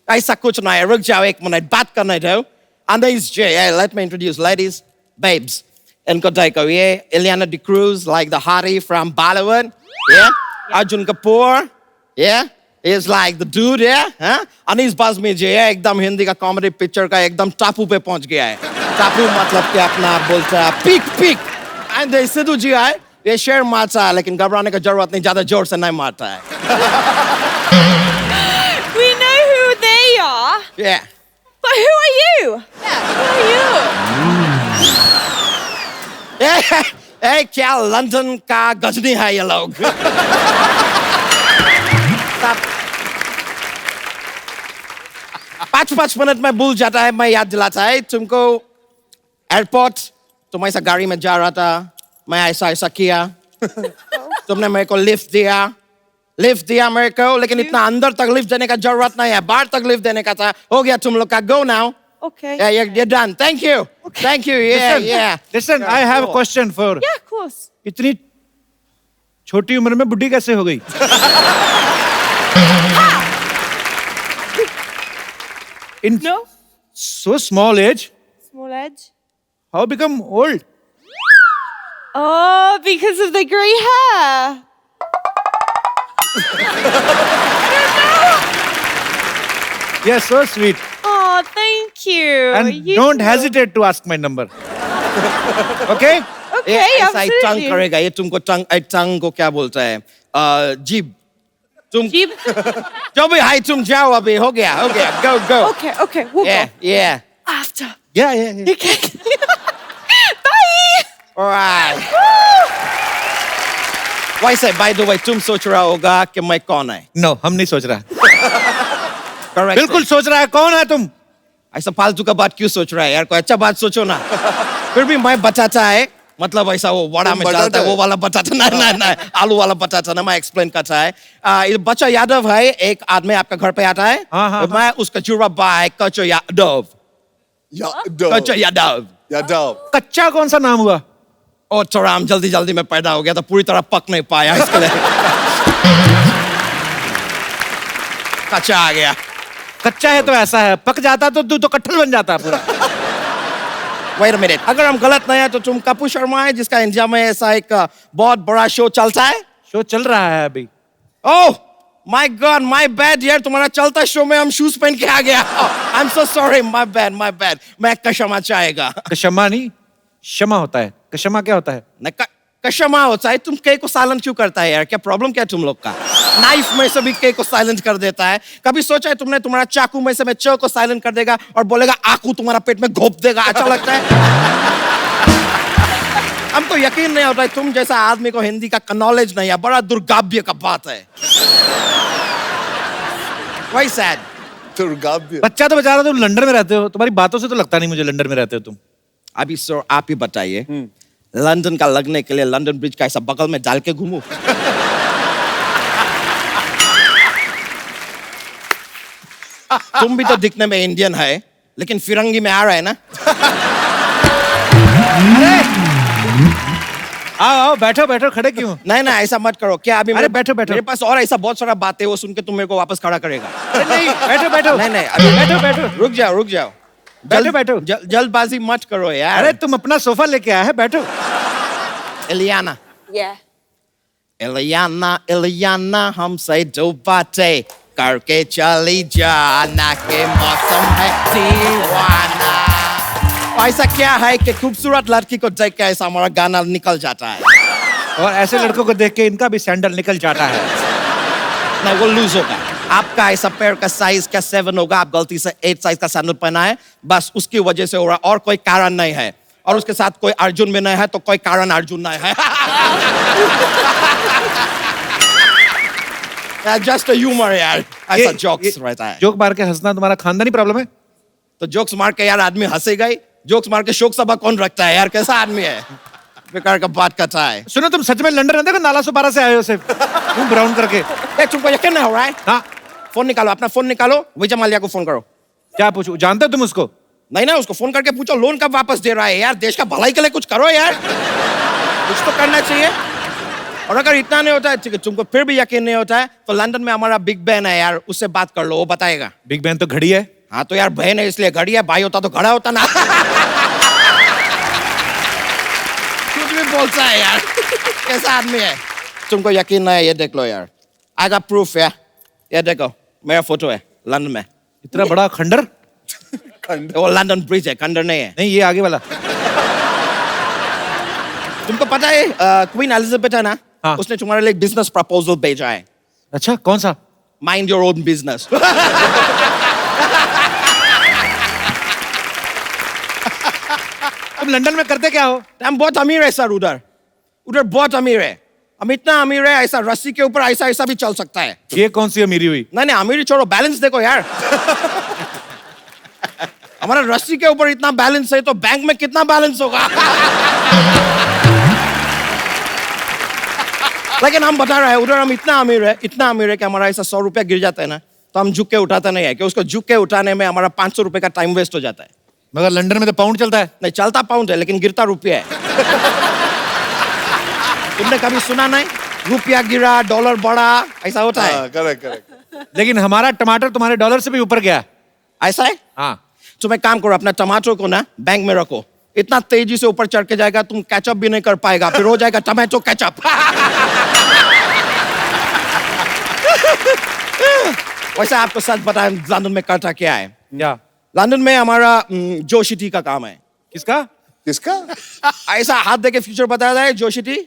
ऐसा कुछ नहीं है, रुक जाओ एक मिनट, बात करने दो। And there is Jay. Hey, let me introduce ladies, babes. इनको देखो, ये Eliana De Cruz, like the hottie from Bollywood. Yeah. Arjun Kapoor. Yeah. He's like the dude, yeah. Huh? Anil's buzzmate, ये एकदम हिंदी का comedy picture का एकदम टापू पे पहुंच गया है। टापू मतलब क्या अपना बोलता है पीक पीक एंड सिद्धू जी आए ये शेर मारता है लेकिन घबराने की जरूरत नहीं ज्यादा जोर से नहीं मारता है We know who they are. yeah. But who are you? Yeah, who are you? क्या लंदन का गजनी है ये लोग पाँच मिनट में भूल जाता है मैं याद दिलाता है तुमको एयरपोर्ट तुम ऐसा गाड़ी में जा रहा था मैं ऐसा ऐसा किया तुमने मेरे को लिफ्ट दिया मेरे को लेकिन इतना अंदर तक लिफ्ट देने का जरूरत नहीं है बाहर तक लिफ्ट देने का था हो गया तुम लोग का go now Okay. yeah you're done thank you yeah Listen, I have a question for. Yeah, of course. इतनी छोटी उम्र में बुढ़ी कैसे हो गई? In No. so small age, Small edge. how become old? Oh, because of the grey hair. Yes, so sweet. Oh, thank you. And You don't too. hesitate to ask my number. Okay? Okay, ऐसा ही टंग absolutely. करेगा ये तुमको टंग को क्या बोलता है जीभ तुम Jeep. जो भी हाय तुम जाओ अभी हो गया go Okay, we'll yeah go. After. Yeah. Okay. Bye. alright वैसे by the way तुम सोच रहा होगा कि मैं कौन है No, हम नहीं सोच रहा. Correct बिल्कुल सोच रहा है. कौन है तुम? ऐसा फालतू का बात क्यों सोच रहा है यार कोई अच्छा बात सोचो ना फिर भी मैं बताता है मतलब ऐसा वो वड़ा में डालता है वो वाला बताता नहीं आलू वाला बताता ना मैं एक्सप्लेन करता है ये बच्चा यादव है एक आदमी आपका घर पे आता है हाँ. मैं उसका जुड़ा बाय कच्चो यादव कच्चो यादव कच्चा कौन सा नाम हुआ? और चौराम जल्दी में पैदा हो गया तो पूरी तरह पक नहीं पाया इसके लिए कच्चा आ गया कच्चा है तो ऐसा है. पक जाता तो तू तो कट्ठल बन जाता पूरा. Wait a minute. अगर हम गलत नहीं है तो तुम कपूर शर्मा है जिसका इंडिया में ऐसा एक बहुत बड़ा शो चलता है शो चल रहा है अभी. Oh my God my bad यार तुम्हारा चलता शो में हम शूज पहन के आ गया I am so sorry my bad मैं क्षमा चाहेगा क्षमा नहीं, क्षमा होता है. क्षमा क्या होता है? क्षमा होता है तुम कई को साइलेंट क्यों करता है यार क्या प्रॉब्लम क्या है तुम लोग का नाइफ में से भी कई को साइलेंट कर देता है कभी सोचा है तुमने तुम्हारा चाकू में से मैं च को साइलेंट कर देगा और बोलेगा आकू तुम्हारा पेट में घोप देगा अच्छा लगता है हमको यकीन नहीं होता है तुम जैसा आदमी को हिंदी का नॉलेज नहीं है बड़ा दुर्भाग्य का बात है वही सैड बच्चा तो बेचारा तुम लंदन में रहते हो. तुम्हारी बातों से तो लगता नहीं मुझे लंदन में रहते हो तुम. अभी सर आप ही बताइए लंदन का लगने के लिए लंदन ब्रिज का ऐसा बगल में डाल के घूमू तुम भी तो दिखने में इंडियन है लेकिन फिरंगी में आ रहा है ना आओ बैठो खड़े क्यों? नहीं ऐसा मत करो क्या अभी अरे बैठो मेरे पास और ऐसा बहुत सारा बातें वो सुन के तुम मेरे को वापस खड़ा करेगा नहीं बैठो नहीं अभी बैठो रुक जाओ बैठो. जल्दबाजी मत करो यार अरे तुम अपना सोफा लेके आया है. बैठो. एलियाना Yeah. एलियाना हमसे दो बातें करके चली जाना के मौसम है दीवाना ऐसा क्या है कि खूबसूरत लड़की को देख के ऐसा हमारा गाना निकल जाता है और ऐसे लड़कों को देख के इनका भी सैंडल निकल जाता है. नहीं वो लूज होगा आपका ऐसा पैर का साइज क्या 7 होगा आप गलती से 8 साइज का सैंडल पहना है बस उसकी वजह से हो रहा और कोई कारण नहीं है और उसके साथ कोई अर्जुन भी नहीं है तो कोई कारण अर्जुन नहीं है जस्ट ह्यूमर यार ऐसा जोक्स रहता है जोक मार के हंसना तुम्हारा खानदानी प्रॉब्लम है? तो जोक्स मार के यार आदमी हंसेगा ही जोक्स मार के शोक सभा कौन रखता है यार कैसा आदमी है बेकार का बात करता है सुनो तुम सच में लंदन रहते हो नाला सुपारा से आए हो सिर्फ तुम ब्राउन करके? तुमको यकीन नहीं हो रहा है हाँ फोन निकालो अपना फोन निकालो विजय माल्या को फोन करो क्या पूछो? जानते हो तुम उसको? नहीं ना उसको फोन करके पूछो लोन कब वापस दे रहा है यार देश का भलाई के लिए कुछ करो यार कुछ तो करना चाहिए और अगर इतना नहीं होता है ठीक है तुमको फिर भी यकीन नहीं होता है तो लंदन में हमारा बिग बहन है यार उससे बात कर लो वो बताएगा बिग बहन तो घड़ी है. हाँ तो यार बहन है इसलिए घड़ी है भाई होता तो घड़ा होता ना कुछ भी बोलता है यार कैसा आदमी है तुमको यकीन नहीं है ये देख लो यार आई गॉट प्रूफ यार ये देखो मेरा फोटो है लंदन में इतना बड़ा खंडर वो लंदन ब्रिज है, खंडर नहीं है। नहीं, ये आगे वाला। तुमको पता है क्वीन एलिजाबेथ है ना, हाँ। उसने तुम्हारे लिए बिजनेस प्रपोजल भेजा है। अच्छा, कौन सा? Mind your own business. तुम लंदन में करते क्या हो? हम बहुत अमीर है सर, उधर बहुत अमीर है। हम इतना अमीर है, ऐसा रस्सी के ऊपर ऐसा ऐसा भी चल सकता है। ये कौन सी अमीरी हुई? नहीं, अमीरी छोड़ो, बैलेंस देखो यार। हमारा रस्सी के ऊपर इतना बैलेंस है तो बैंक में कितना बैलेंस होगा। लेकिन हम बता रहे हैं, उधर हम इतना अमीर है कि हमारा ऐसा 100 रुपया गिर जाता है ना, तो हम झुक के उठाता नहीं है, कि उसको झुक के उठाने में हमारा 500 रुपए का टाइम वेस्ट हो जाता है। मगर लंदन में तो पाउंड चलता है। नहीं, चलता पाउंड है लेकिन गिरता रुपया है। तुमने कभी सुना नहीं, रुपया गिरा डॉलर बढ़ा, ऐसा होता है? करेक्ट। लेकिन हमारा टमाटर तुम्हारे डॉलर से भी ऊपर गया। ऐसा है? हाँ। तुम एक काम करो, अपना टमाटर को ना बैंक में रखो, इतना तेजी से ऊपर चढ़ के जाएगा तुम कैचअप भी नहीं कर पाएगा, फिर हो जाएगा टमाटो कैचअप। वैसे आपको सच बताएं, लंदन में करता क्या है? क्या? लंदन में हमारा जोशी का काम है। किसका? ऐसा हाथ दे के फ्यूचर बताया जाए। जोशी जी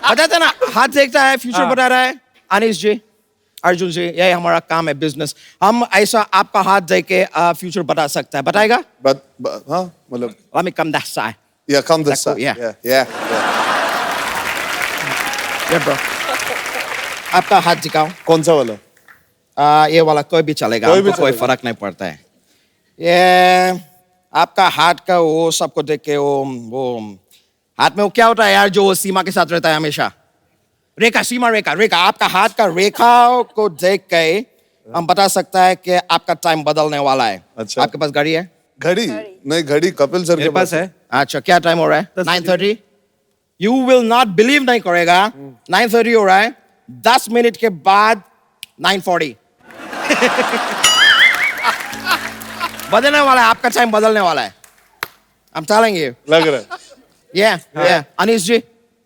बताते ना, हाथ देखता है, फ्यूचर बता रहा है। अनीश जी, अर्जुन जी, यही हमारा काम है, बिजनेस। हम ऐसा आपका हाथ दे के फ्यूचर बता सकता है। बताएगा? हाँ, मतलब Let me come that side. Yeah, come this Like, side. yeah. Yeah. Yeah, bro. आपका हाथ दिखाओ। कौन सा वाला? ये वाला कोई भी चलेगा, हमको कोई फर्क नहीं पड़ता है। ये आपका हाथ का वो सबको देख के वो हाथ में वो क्या होता है यार, जो सीमा के साथ रहता है हमेशा? रेखा, सीमा रेखा, रेखा। आपका हाथ का रेखा को देख के हम बता सकता है कि आपका टाइम बदलने वाला है। अच्छा। आपके पास घड़ी है? घड़ी नहीं, घड़ी कपिल सर के पास है। अच्छा, क्या टाइम हो रहा है? 9:30। यू विल नॉट बिलीव, नहीं करेगा। 9:30 हो रहा है, 10 मिनट के बाद 9:40। बदलने वाला है, आपका टाइम बदलने वाला है। I'm telling you. लग रहा है। Yeah. अनीश जी,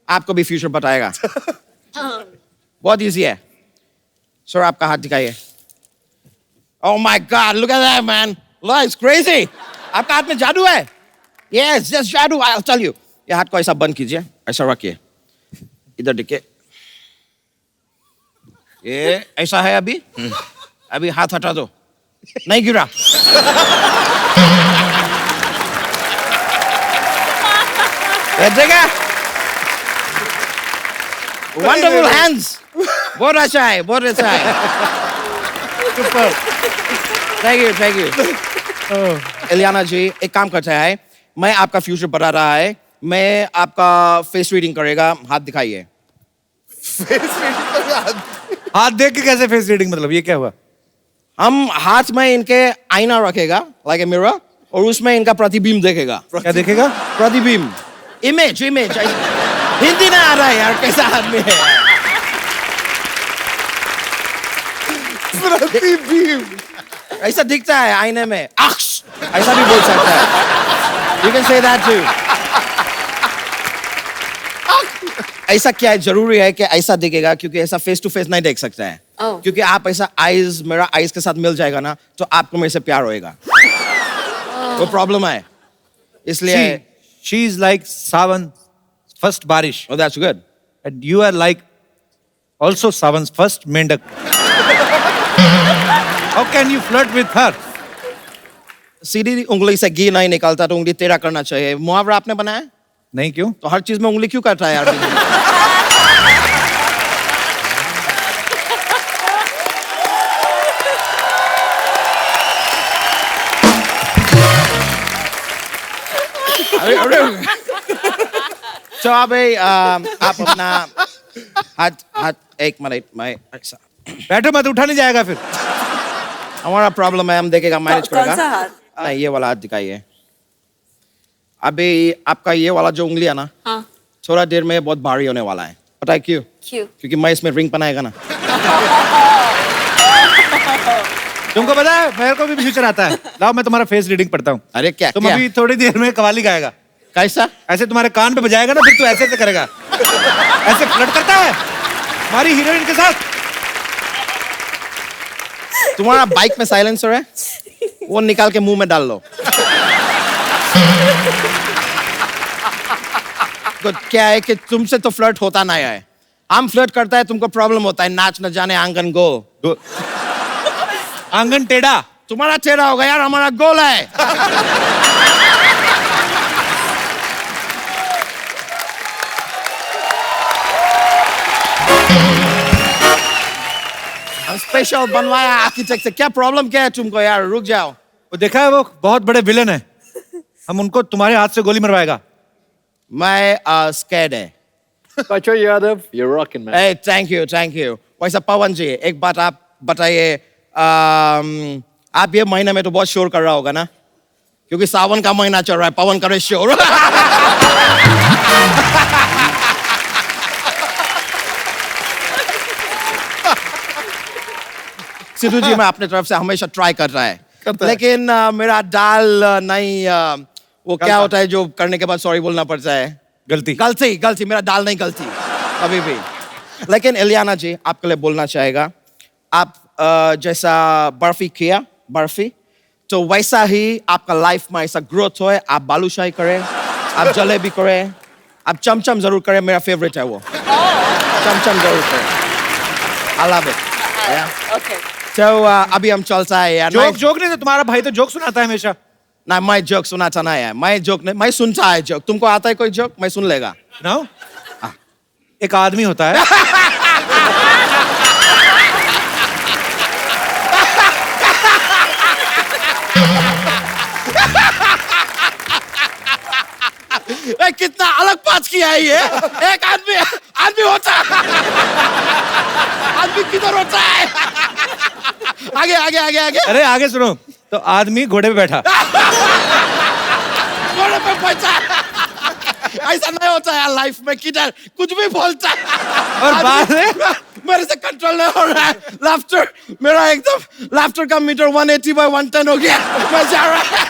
आपको भी फ्यूचर बताएगा। बहुत इजी है। सर, आपका हाथ दिखाइए। Oh my God, look at that, man. Look, it's crazy. आपका हाथ में जादू है? Yes, just जादू. I'll tell you. ये हाथ को ऐसा बंद कीजिए, ऐसा रखिए, इधर देखिए। ये ऐसा है अभी? अभी हाथ हटा दो, नहीं गिरा। देखा? Wonderful hands. बहुत अच्छा है, बहुत अच्छा है। Thank you. इलियाना जी, एक काम करता है, मैं आपका फ्यूचर बता रहा है, मैं आपका फेस रीडिंग करेगा। हाथ दिखाइए। हाथ देख के कैसे फेस रीडिंग? मतलब ये क्या हुआ? हम हाथ में इनके आईना रखेगा, लाइक ए मिरर, और उसमें इनका प्रतिबिंब देखेगा। क्या देखेगा? प्रतिबिंब, इमेज। हिंदी ना आ रहा है यार, कैसा आदमी है? प्रतिबिंब ऐसा दिखता है आईने में, अक्स, ऐसा भी बोल सकता है। You can say that too. ऐसा क्या है, जरूरी है कि ऐसा दिखेगा, क्योंकि ऐसा फेस टू फेस नहीं देख सकता है। क्योंकि आप ऐसा आईज, मेरा आईज के साथ मिल जाएगा ना, तो आपको मेरे से प्यार होएगा। वो प्रॉब्लम है, इसलिए। She is like Sawan first बारिश. Oh, that's good. And you are like also सावन's first मेंढक. How can you flirt with her? सीधी उंगली से घी नहीं निकलता तो उंगली टेढ़ा करना चाहिए। मुहावरा आपने बनाया? नहीं, क्यों? तो हर चीज में उंगली क्यों करता है यार? अरे तो अभी आप अपना हाथ एक मिनट में ऐसा बैठो मत, उठा नहीं जाएगा फिर। हमारा प्रॉब्लम है, हम देखेगा, मैनेज कौन करेगा। सा हाथ? नहीं, ये वाला हाथ दिखाइए। अभी आपका ये वाला जो उंगली है ना, हाँ। थोड़ा देर में बहुत भारी होने वाला है। पता है क्यों? क्योंकि मैं इसमें रिंग बनाएगा ना। तुमको पता है, मेरे को भी फ्यूचर आता है। लाओ, मैं तुम्हारा फेस रीडिंग पढ़ता हूँ। अरे क्या? तुम अभी थोड़ी देर में कवाली गाएगा। कैसा? ऐसे तुम्हारे कान पे बजाएगा ना, फिर तू ऐसे करेगा। ऐसे फ्लर्ट करता है हमारी हीरोइन के साथ। तुम्हारा बाइक में साइलेंसर है, वो निकाल के मुंह में डाल लो। तो क्या है कि तुमसे तो फ्लर्ट होता नहीं है, हम फ्लर्ट करता है, तुमको प्रॉब्लम होता है, नाच न जाने आंगन गो। आंगन टेढ़ा, तुम्हारा टेढ़ा होगा यार, हमारा गोल है। स्पेशल बनवाया आर्किटेक्ट से, क्या प्रॉब्लम क्या है तुमको यार, रुक जाओ। वो देखा है, वो बहुत बड़े विलन है, हम उनको तुम्हारे हाथ से गोली मरवाएगा। मैं स्कैर्ड है। Pacho Yadav, you're rocking, man. Hey, thank you. वैसा पवन जी, एक बात आप बताइए, आप ये महीने में तो बहुत शोर कर रहा होगा ना, क्योंकि सावन का महीना चल रहा है, पवन करे शोर। सिद्धू जी मैं अपने तरफ से हमेशा ट्राई कर रहा है, लेकिन मेरा दाल नहीं, वो क्या होता है जो करने के बाद सॉरी बोलना पड़ता है, गलती, मेरा दाल नहीं गलती कभी भी। लेकिन इलियाना जी आपके लिए बोलना चाहेगा, आप जैसा बर्फी किया, तो वैसा ही आपका लाइफ में ऐसा ग्रोथ हो, आप बालूशाही करें, आप जलेबी करें, आप चमचम जरूर करें, मेरा फेवरेट है वो, चमचम जरूर करें, I love it. Okay. तो अभी हम चलता है यार। जोक नहीं, तो तुम्हारा भाई तो जोक सुनाता है हमेशा। ना मैं जोक सुनाता नहीं है, मैं सुनता है जोक। तुमको आता है कोई जोक, मैं सुन लेगा। सुनाओ। एक आदमी होता है, कितना अलग बात किया है ये। एक आदमी होता है, आदमी किधर होता है? आगे। अरे आगे सुनो। तो आदमी घोड़े पे बैठा, घोड़े पे बैठा, ऐसा नहीं होता है लाइफ में, किधर कुछ भी बोलता है और बाद में मेरे से कंट्रोल नहीं हो रहा है, लाफ्टर मेरा एकदम, लाफ्टर का मीटर 180/110 हो गया, मैं जा रहा है।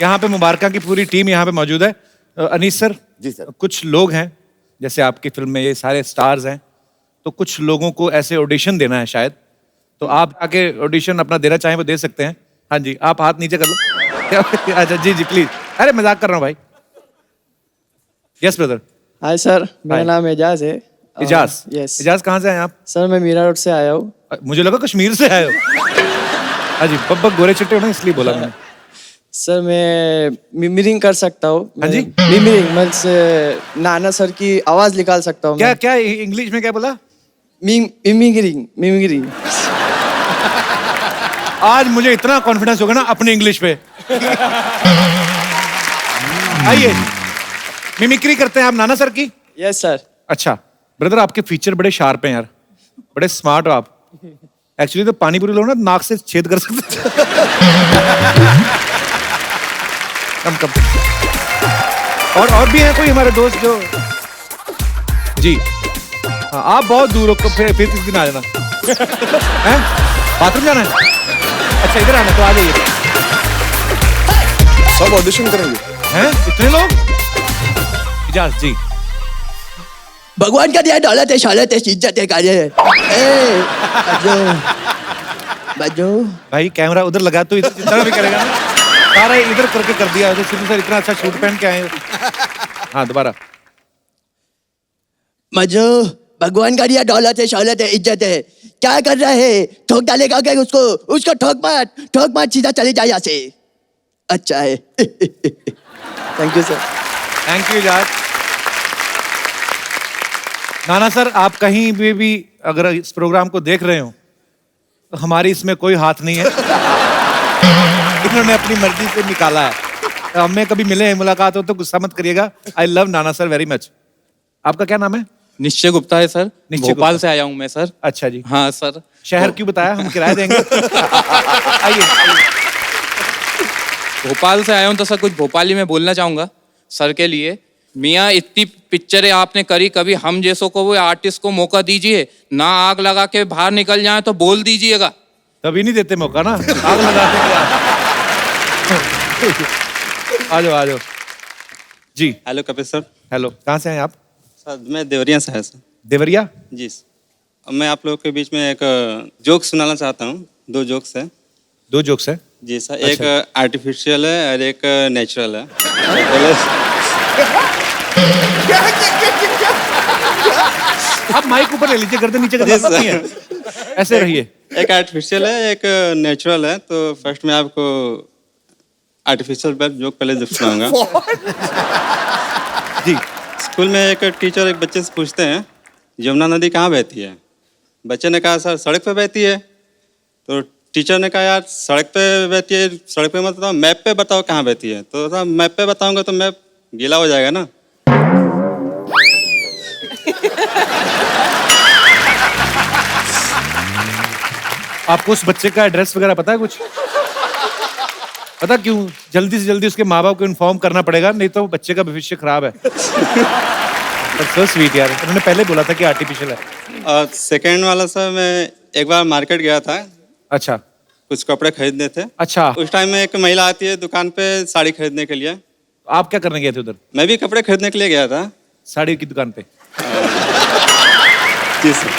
यहाँ पे मुबारका की पूरी टीम यहाँ पे मौजूद है। अनीस सर, जी सर। कुछ लोग हैं, जैसे आपकी फिल्म में ये सारे स्टार्स हैं, तो कुछ लोगों को ऐसे ऑडिशन देना है शायद, तो आप आके ऑडिशन अपना देना चाहें वो दे सकते हैं। हाँ जी, आप हाथ नीचे कर लो। अच्छा जी प्लीज। अरे मजाक कर रहा हूँ भाई। Yes brother. हाय सर, मेरा नाम एजाज है। इजाज। यस इजाज, कहाँ से हैं आप? सर मैं मीरा रोड से आया हूँ। मुझे लगा कश्मीर से आए हो। हाँ जी, बब्बक गोरे चिट्टे हो ना, इसलिए बोला मैंने। सर मैं मिमिरिंग कर सकता हूँ। हाँ जी? मिमिरिंग मतलब नाना सर की आवाज निकाल सकता हूँ। क्या इंग्लिश में क्या बोला? मिमिक्रिंग। आज मुझे इतना कॉन्फिडेंस होगा ना अपने इंग्लिश पे। आइए, मिमिक्री करते हैं आप नाना सर की? Yes sir. अच्छा ब्रदर, आपके फीचर बड़े शार्प हैं यार, बड़े स्मार्ट हो आप। एक्चुअली तो पानी पूरी लोग ना नाक से छेद कर सकते। कम और भी हैं कोई हमारे दोस्त जो जी? हाँ, आप बहुत दूर हो, फिर किस दिन आ जाना। हैं? बाथरूम जाना है? अच्छा इधर आना, तो आ जाइए। सब ऑडिशन करेंगे? हैं? इतने लोग? इजाज जी। भगवान का दिया दौलत है, शौलत है, इज्जत है, कार्य है। बजो भाई कैमरा उधर लगा तो इधर जितना भी करेगा ना, सारा इधर करके कर दिया। तो सिद्धू सर इतना अच्छा शूट पहन के आए। हाँ दोबारा। मजो भगवान का दिया दौलत है, शौलत है, इज्जत है, क्या कर रहा है? ठोक डालेगा क्या उसको ठोक मत, सीधा चले जाए यहाँ से। अच्छा है। Thank you sir. Thank you Ijaz. नाना सर, आप कहीं भी अगर इस प्रोग्राम को देख रहे हो तो हमारी इसमें कोई हाथ नहीं है। इन्होंने अपनी मर्जी से निकाला है। तो हमें कभी मिले, मुलाकात हो तो गुस्सा मत करिएगा। I love Nana sir very much. आपका क्या नाम है? निश्चय गुप्ता है सर। निश्चय भोपाल गुप्ता से आया हूँ मैं सर। अच्छा जी। हाँ सर। शहर क्यों बताया, हम किराया देंगे। आइए। भोपाल से आया हूँ तो सर कुछ भोपाली में बोलना चाहूंगा सर के लिए। मियाँ इतनी पिक्चरें आपने करी, कभी हम जैसों को वो आर्टिस्ट को मौका दीजिए ना, आग लगा के बाहर निकल जाए तो बोल दीजिएगा। तभी नहीं देते मौका ना, आग लगाते। आ जाओ। जी हेलो कपिल सर। हेलो, कहाँ से हैं आप? सर मैं देवरिया से है सर। देवरिया? जी सर। मैं आप लोगों के बीच में एक जोक सुनाना चाहता हूँ। 2 जोक्स है। 2 जोक्स है? जी सर। अच्छा। एक आर्टिफिशियल है और एक नेचुरल है। आप माइक ऊपर ले लीजिए, गर्दन नीचे करना नहीं है, ऐसे रहिए। एक आर्टिफिशियल है, एक नेचुरल है। तो फर्स्ट मैं आपको आर्टिफिशियल जोक पहले जब सुनाऊंगा। जी। स्कूल में एक टीचर एक बच्चे से पूछते हैं यमुना नदी कहाँ बहती है। बच्चे ने कहा सर सड़क पे बहती है। तो टीचर ने कहा यार सड़क पे बहती है, सड़क पे मत बताओ, मैप पे बताओ कहाँ बहती है। तो सर मैप पे बताऊंगा तो मैप गीला हो जाएगा ना। आपको उस बच्चे का एड्रेस वगैरह पता है कुछ? पता क्यों? जल्दी से जल्दी उसके माँ बाप को इन्फॉर्म करना पड़ेगा, नहीं तो बच्चे का भविष्य खराब है। सो स्वीट यार, उन्होंने पहले बोला था कि आर्टिफिशियल है। और सेकेंड वाला सर, मैं एक बार मार्केट गया था। अच्छा। कुछ कपड़े खरीदने थे। अच्छा। उस टाइम में एक महिला आती है दुकान पे साड़ी खरीदने के लिए। आप क्या करने गए थे उधर? मैं भी कपड़े खरीदने के लिए गया था। साड़ी की दुकान पे? जी सर।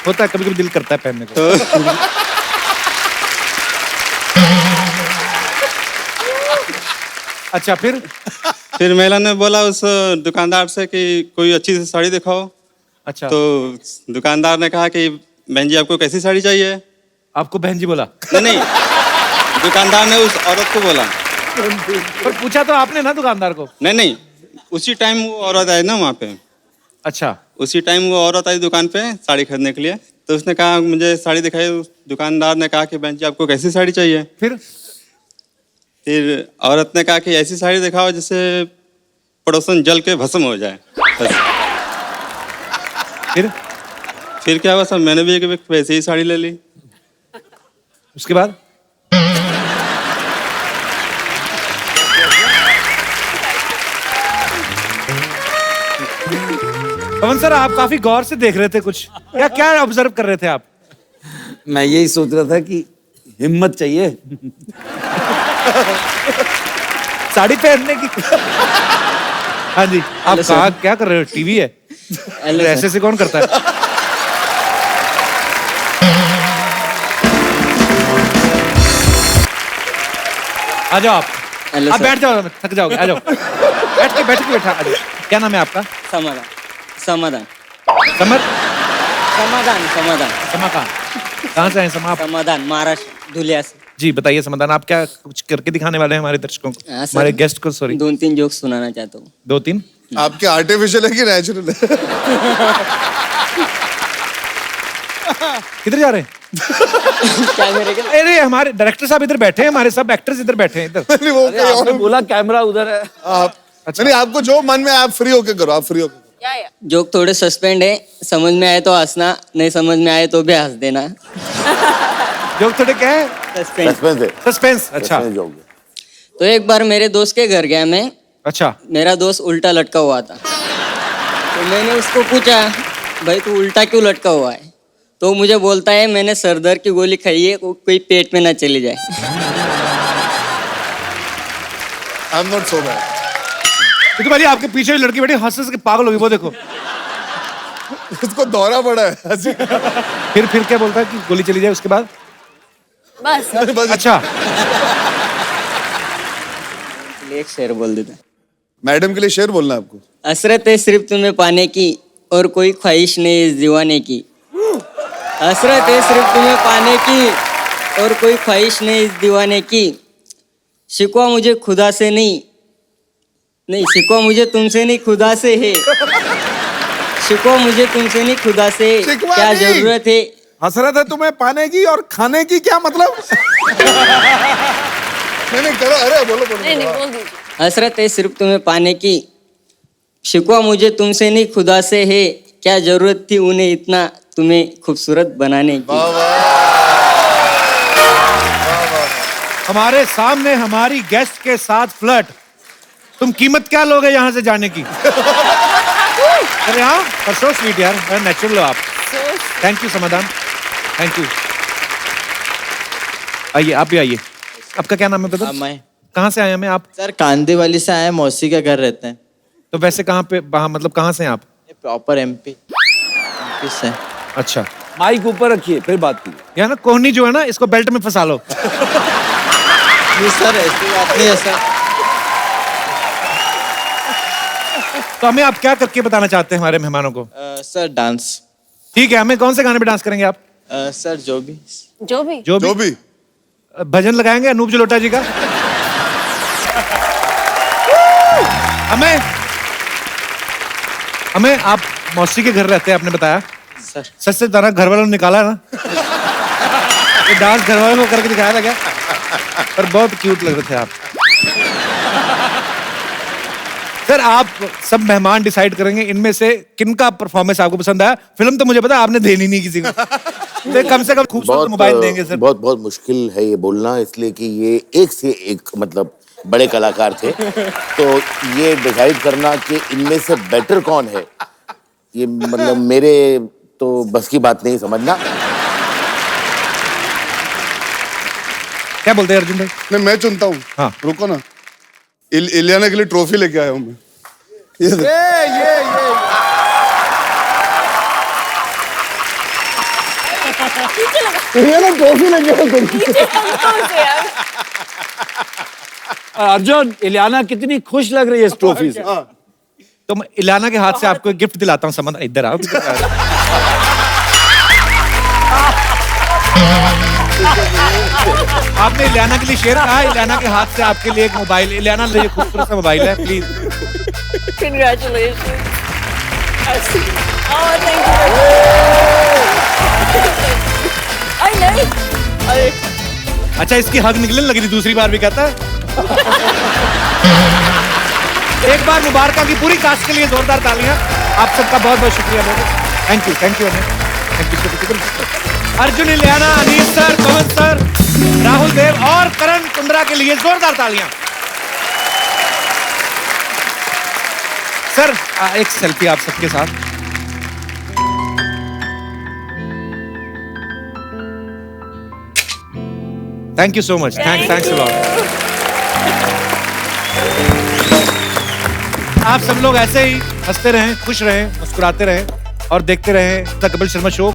होता है, कभी कभी दिल करता है पहनने को। अच्छा, फिर महिला ने बोला उस दुकानदार से कि कोई अच्छी सी साड़ी दिखाओ। अच्छा। तो दुकानदार ने कहा कि बहन जी आपको कैसी साड़ी चाहिए? आपको बहन जी बोला? नहीं, दुकानदार ने उस औरत को बोला। पर पूछा तो आपने ना दुकानदार को? नहीं, उसी टाइम वो औरत आई ना वहाँ पे। अच्छा। उसी टाइम वो औरत आई दुकान पे साड़ी खरीदने के लिए। तो उसने कहा मुझे साड़ी दिखाई। उस दुकानदार ने कहा कि बहन जी आपको कैसी साड़ी चाहिए? फिर औरत ने कहा कि ऐसी साड़ी दिखाओ जिससे पड़ोसन जल के भस्म हो जाए। फिर क्या हुआ सर, मैंने भी एक वैसी ही साड़ी ले ली। उसके बाद? पवन सर, आप काफी गौर से देख रहे थे कुछ, क्या क्या ऑब्जर्व कर रहे थे आप? मैं यही सोच रहा था कि हिम्मत चाहिए साड़ी पहनने की। हाँ जी, आप कहा क्या कर रहे हो? टीवी है? ऐसे से कौन करता है? आ जाओ आप बैठ जाओ, थक जाओगे, आ जाओ। बैठ के बैठा, आ जाओ। क्या नाम है आपका? समाधान। समाधान। समाधान। कहाँ से हैं समाधान? समाधान महाराष्ट्र धुलिया से। जी बताइए समाधान, आप क्या कुछ करके दिखाने वाले हैं हमारे दर्शकों को, हमारे गेस्ट को? सॉरी, 2-3 जोक सुनाना चाहता हूँ। 2-3? आपके आर्टिफिशियल है कि नेचुरल है? किधर जा रहे हैं? क्या मेरे क्या? अरे हमारे डायरेक्टर साहब इधर बैठे हैं, हमारे सब एक्टर्स इधर बैठे हैं इधर। वो आपने बोला कैमरा उधर है। नहीं, आपको जो मन में आप फ्री होके करो, आप फ्री होके। जोक थोड़े सस्पेंड है, समझ में आए तो हंसना, नहीं समझ में आए तो भी हंस देना। जोक थोड़े क्या है? सस्पेंस। अच्छा। तो एक बार मेरे दोस्त के घर गया मैं। अच्छा। मेरा दोस्त उल्टा लटका हुआ था। तो मैंने उसको पूछा भाई तू उल्टा क्यों लटका हुआ है? तो मुझे बोलता है मैंने सरदर्द की गोली खाई है, कोई पेट में ना चली जाए। I'm not so bad. तो भाई आपके पीछे लड़की बैठी हंस के पागल होगी, वो देखो। उसको दौरा पड़ा है। फिर क्या बोलता है कि गोली चली जाए? उसके बाद बस। अच्छा। एक शेर बोल देता। मैडम के लिए शेर बोलना आपको। हसरत है सिर्फ तुम्हें पाने की और कोई ख्वाहिश नहीं इस दीवाने की। हसरत है सिर्फ तुम्हें पाने की और कोई ख्वाहिश नहीं इस दीवाने की। शिकवा मुझे खुदा से नहीं, शिकवा मुझे तुमसे नहीं खुदा से है। शिकवा मुझे तुमसे नहीं खुदा से है। क्या जरूरत है? हसरत है तुम्हें पाने की और खाने की क्या मतलब? नहीं करो, अरे बोलो। नहीं बोल दीजिए। हसरत है सिर्फ तुम्हें पाने की, शिकवा मुझे तुमसे नहीं खुदा से है। क्या जरूरत थी उन्हें इतना तुम्हें खूबसूरत बनाने की। हमारे सामने हमारी गेस्ट के साथ फ्लर्ट, तुम कीमत क्या लोगे यहाँ से जाने की? अरे हाँ, पर सो स्वीट यार, नेचुरल हो आप। थैंक यू समाधान, थैंक यू। आइए, आप भी आइए। आपका क्या नाम है ब्रदर? मैं कहाँ से आए हमें आप? सर कांदीवाली से आए, मौसी का घर रहते हैं। तो वैसे कहाँ पे मतलब कहाँ से हैं आप? प्रॉपर एमपी से। अच्छा, माइक ऊपर रखिए फिर बात कीजिए। या ना कोहनी जो है ना, इसको बेल्ट में फंसा लो। नहीं सर, ऐसी बात नहीं है सर। तो हमें आप क्या करके बताना चाहते हैं हमारे मेहमानों को? Sir dance. ठीक है, हमें कौन से गाने पे डांस करेंगे आप? सर जो भी। जो भी भजन लगाएंगे अनूप जलोटा जी का। हमें आप मौसी के घर रहते हैं आपने बताया। सर सच से तारा घर वालों ने निकाला ना? ये डांस घर वालों को करके दिखाया था क्या? पर बहुत क्यूट लग रहे थे आप। सर आप सब मेहमान डिसाइड करेंगे इनमें से किनका परफॉर्मेंस आपको पसंद आया। फिल्म तो मुझे पता आपने देनी नहीं किसी को, तो कम से कम खूबसूरत मोबाइल देंगे सर। बहुत मुश्किल है ये बोलना, इसलिए कि ये एक से एक मतलब बड़े कलाकार थे, तो ये डिसाइड करना कि इनमें से बेटर कौन है, ये मतलब मेरे तो बस की बात नहीं समझना। क्या बोलते हैं अर्जुन भाई? नहीं, मैं चुनता हूँ। हाँ रुको ना, इलियाना के लिए ट्रॉफी लेके आया हूँ मैं। ये इलियाना ट्रॉफी लेके आया। अर्जुन, इलियाना कितनी खुश लग रही है इस ट्रॉफी से। तो मैं इलियाना के हाथ से आपको एक गिफ्ट दिलाता हूँ। समझ, इधर आओ। आपने इलियाना के लिए शेयर कहा, इलियाना के हाथ से आपके लिए एक मोबाइल। इलियाना ले, खूबसूरत सा मोबाइल है, please. Congratulations. Oh, thank you. नहीं। अच्छा, इसकी हग निकलने लगी थी दूसरी बार भी, कहता है। एक बार मुबारका की पूरी कास्ट के लिए जोरदार तालियां। आप सबका बहुत बहुत शुक्रिया। Thank you thank you Arjun, Ileana, Anees sir, Pawan sir, Rahul Dev और करण कुंद्रा के लिए जोरदार तालियां। सर एक सेल्फी आप सबके साथ। Thank you so much. Thanks a lot. आप सब लोग ऐसे ही हंसते रहें, खुश रहें, मुस्कुराते रहें और देखते रहें द कपिल शर्मा शो।